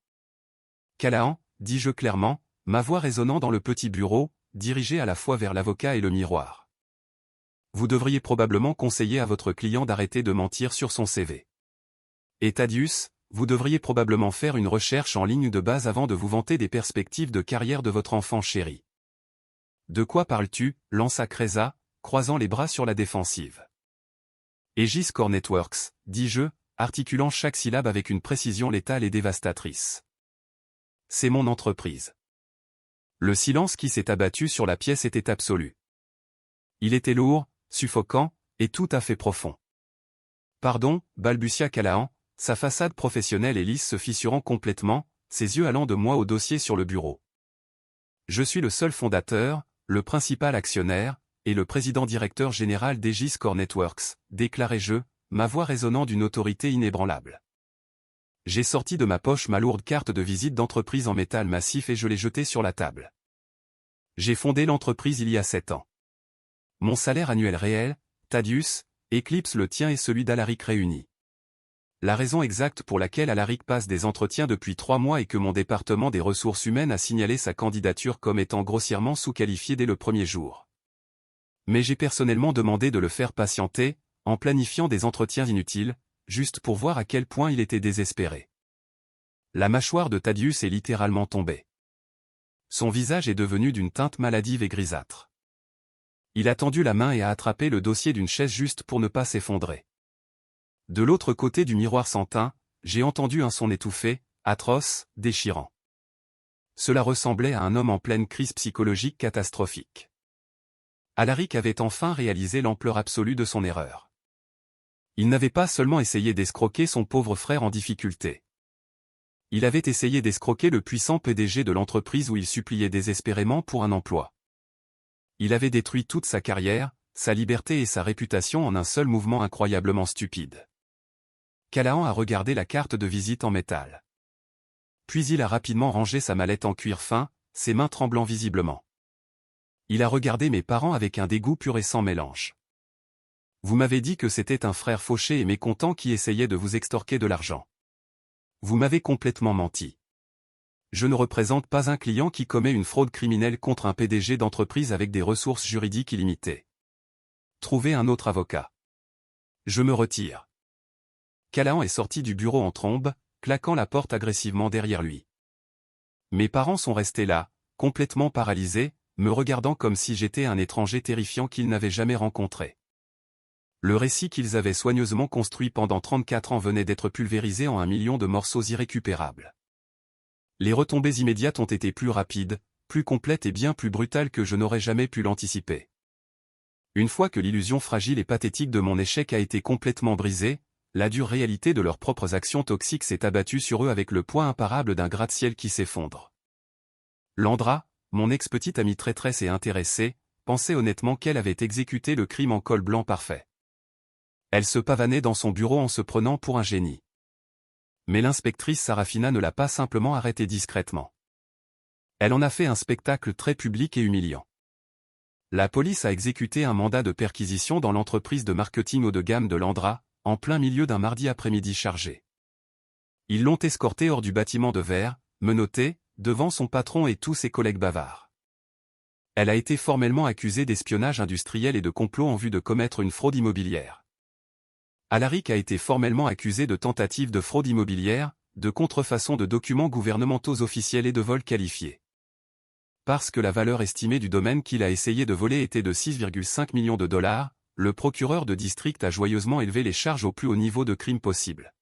Callahan, dis-je clairement, ma voix résonnant dans le petit bureau, dirigé à la fois vers l'avocat et le miroir. Vous devriez probablement conseiller à votre client d'arrêter de mentir sur son CV. Et Thaddeus, vous devriez probablement faire une recherche en ligne de base avant de vous vanter des perspectives de carrière de votre enfant chéri. De quoi parles-tu, lança Kreza, croisant les bras sur la défensive. Aegis Core Networks, dis-je, articulant chaque syllabe avec une précision létale et dévastatrice. C'est mon entreprise. Le silence qui s'est abattu sur la pièce était absolu. Il était lourd, suffocant, et tout à fait profond. Pardon, balbutia Callahan, sa façade professionnelle et lisse se fissurant complètement, ses yeux allant de moi au dossier sur le bureau. Je suis le seul fondateur, le principal actionnaire, et le président-directeur général d'Aegis Core Networks, déclarai-je, ma voix résonnant d'une autorité inébranlable. J'ai sorti de ma poche ma lourde carte de visite d'entreprise en métal massif et je l'ai jetée sur la table. J'ai fondé l'entreprise il y a 7 ans. Mon salaire annuel réel, Thaddeus, éclipse le tien et celui d'Alaric réunis. La raison exacte pour laquelle Alaric passe des entretiens depuis 3 mois et que mon département des ressources humaines a signalé sa candidature comme étant grossièrement sous-qualifiée dès le premier jour. Mais j'ai personnellement demandé de le faire patienter, en planifiant des entretiens inutiles, juste pour voir à quel point il était désespéré. La mâchoire de Thaddeus est littéralement tombée. Son visage est devenu d'une teinte maladive et grisâtre. Il a tendu la main et a attrapé le dossier d'une chaise juste pour ne pas s'effondrer. De l'autre côté du miroir sans teint, j'ai entendu un son étouffé, atroce, déchirant. Cela ressemblait à un homme en pleine crise psychologique catastrophique. Alaric avait enfin réalisé l'ampleur absolue de son erreur. Il n'avait pas seulement essayé d'escroquer son pauvre frère en difficulté. Il avait essayé d'escroquer le puissant PDG de l'entreprise où il suppliait désespérément pour un emploi. Il avait détruit toute sa carrière, sa liberté et sa réputation en un seul mouvement incroyablement stupide. Callahan a regardé la carte de visite en métal. Puis il a rapidement rangé sa mallette en cuir fin, ses mains tremblant visiblement. Il a regardé mes parents avec un dégoût pur et sans mélange. Vous m'avez dit que c'était un frère fauché et mécontent qui essayait de vous extorquer de l'argent. Vous m'avez complètement menti. Je ne représente pas un client qui commet une fraude criminelle contre un PDG d'entreprise avec des ressources juridiques illimitées. Trouvez un autre avocat. Je me retire. Callahan est sorti du bureau en trombe, claquant la porte agressivement derrière lui. Mes parents sont restés là, complètement paralysés, me regardant comme si j'étais un étranger terrifiant qu'ils n'avaient jamais rencontré. Le récit qu'ils avaient soigneusement construit pendant 34 ans venait d'être pulvérisé en 1 million de morceaux irrécupérables. Les retombées immédiates ont été plus rapides, plus complètes et bien plus brutales que je n'aurais jamais pu l'anticiper. Une fois que l'illusion fragile et pathétique de mon échec a été complètement brisée, la dure réalité de leurs propres actions toxiques s'est abattue sur eux avec le poids imparable d'un gratte-ciel qui s'effondre. Landra, mon ex-petite amie traîtresse et intéressée, pensait honnêtement qu'elle avait exécuté le crime en col blanc parfait. Elle se pavanait dans son bureau en se prenant pour un génie. Mais l'inspectrice Sarafina ne l'a pas simplement arrêtée discrètement. Elle en a fait un spectacle très public et humiliant. La police a exécuté un mandat de perquisition dans l'entreprise de marketing haut de gamme de Landra, en plein milieu d'un mardi après-midi chargé. Ils l'ont escorté hors du bâtiment de verre, menotté, devant son patron et tous ses collègues bavards. Elle a été formellement accusée d'espionnage industriel et de complot en vue de commettre une fraude immobilière. Alaric a été formellement accusé de tentative de fraude immobilière, de contrefaçon de documents gouvernementaux officiels et de vol qualifié. Parce que la valeur estimée du domaine qu'il a essayé de voler était de 6,5 millions de dollars, le procureur de district a joyeusement élevé les charges au plus haut niveau de crime possible.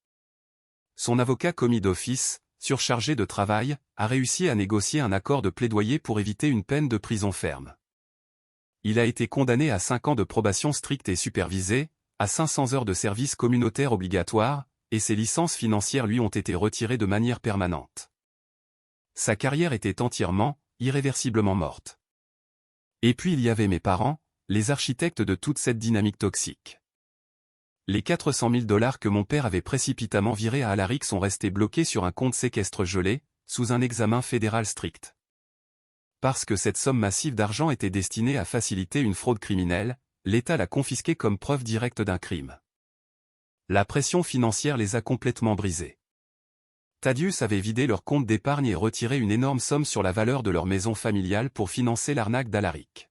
Son avocat commis d'office, surchargé de travail, a réussi à négocier un accord de plaidoyer pour éviter une peine de prison ferme. Il a été condamné à 5 ans de probation stricte et supervisée, à 500 heures de service communautaire obligatoire, et ses licences financières lui ont été retirées de manière permanente. Sa carrière était entièrement, irréversiblement morte. Et puis il y avait mes parents, les architectes de toute cette dynamique toxique. Les 400 000 $ que mon père avait précipitamment virés à Alaric sont restés bloqués sur un compte séquestre gelé, sous un examen fédéral strict. Parce que cette somme massive d'argent était destinée à faciliter une fraude criminelle, l'État l'a confisquée comme preuve directe d'un crime. La pression financière les a complètement brisés. Thaddeus avait vidé leur compte d'épargne et retiré une énorme somme sur la valeur de leur maison familiale pour financer l'arnaque d'Alaric.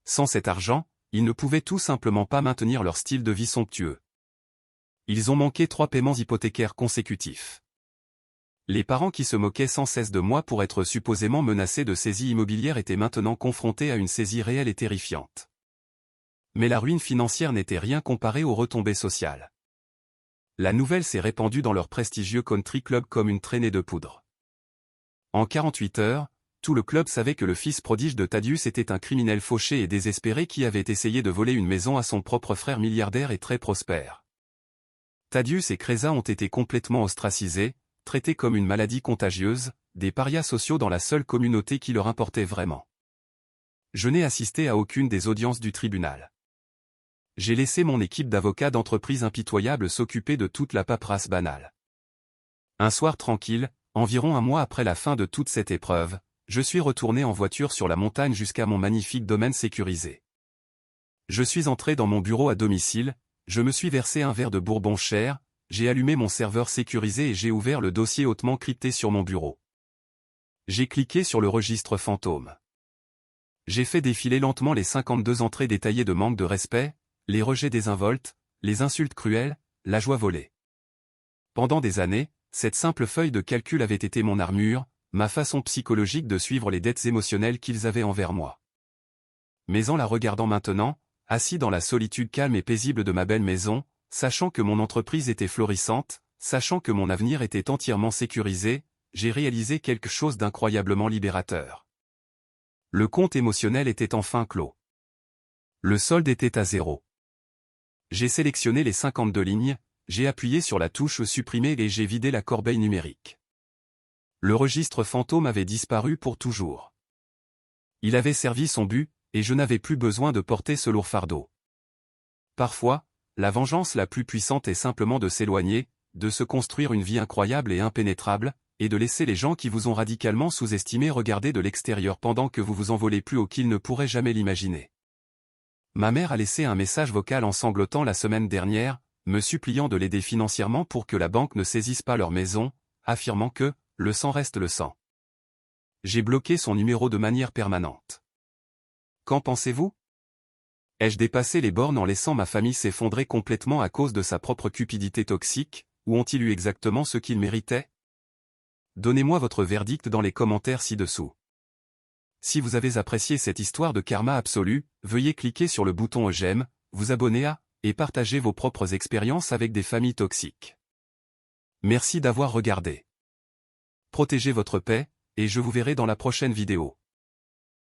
Sans cet argent, ils ne pouvaient tout simplement pas maintenir leur style de vie somptueux. Ils ont manqué 3 paiements hypothécaires consécutifs. Les parents qui se moquaient sans cesse de moi pour être supposément menacés de saisie immobilière étaient maintenant confrontés à une saisie réelle et terrifiante. Mais la ruine financière n'était rien comparée aux retombées sociales. La nouvelle s'est répandue dans leur prestigieux country club comme une traînée de poudre. En 48 heures, tout le club savait que le fils prodige de Thaddeus était un criminel fauché et désespéré qui avait essayé de voler une maison à son propre frère milliardaire et très prospère. Thaddeus et Kreza ont été complètement ostracisés, traités comme une maladie contagieuse, des parias sociaux dans la seule communauté qui leur importait vraiment. Je n'ai assisté à aucune des audiences du tribunal. J'ai laissé mon équipe d'avocats d'entreprise impitoyable s'occuper de toute la paperasse banale. Un soir tranquille, environ un mois après la fin de toute cette épreuve, je suis retourné en voiture sur la montagne jusqu'à mon magnifique domaine sécurisé. Je suis entré dans mon bureau à domicile, je me suis versé un verre de bourbon cher, j'ai allumé mon serveur sécurisé et j'ai ouvert le dossier hautement crypté sur mon bureau. J'ai cliqué sur le registre fantôme. J'ai fait défiler lentement les 52 entrées détaillées de manque de respect, les rejets désinvoltes, les insultes cruelles, la joie volée. Pendant des années, cette simple feuille de calcul avait été mon armure, ma façon psychologique de suivre les dettes émotionnelles qu'ils avaient envers moi. Mais en la regardant maintenant, assis dans la solitude calme et paisible de ma belle maison, sachant que mon entreprise était florissante, sachant que mon avenir était entièrement sécurisé, j'ai réalisé quelque chose d'incroyablement libérateur. Le compte émotionnel était enfin clos. Le solde était à 0. J'ai sélectionné les 52 lignes, j'ai appuyé sur la touche supprimer et j'ai vidé la corbeille numérique. Le registre fantôme avait disparu pour toujours. Il avait servi son but, et je n'avais plus besoin de porter ce lourd fardeau. Parfois, la vengeance la plus puissante est simplement de s'éloigner, de se construire une vie incroyable et impénétrable, et de laisser les gens qui vous ont radicalement sous-estimé regarder de l'extérieur pendant que vous vous envolez plus haut qu'ils ne pourraient jamais l'imaginer. Ma mère a laissé un message vocal en sanglotant la semaine dernière, me suppliant de l'aider financièrement pour que la banque ne saisisse pas leur maison, affirmant que « le sang reste le sang ». J'ai bloqué son numéro de manière permanente. Qu'en pensez-vous? Ai-je dépassé les bornes en laissant ma famille s'effondrer complètement à cause de sa propre cupidité toxique, ou ont-ils eu exactement ce qu'ils méritaient? Donnez-moi votre verdict dans les commentaires ci-dessous. Si vous avez apprécié cette histoire de karma absolu, veuillez cliquer sur le bouton j'aime, vous abonner à, et partager vos propres expériences avec des familles toxiques. Merci d'avoir regardé. Protégez votre paix, et je vous verrai dans la prochaine vidéo.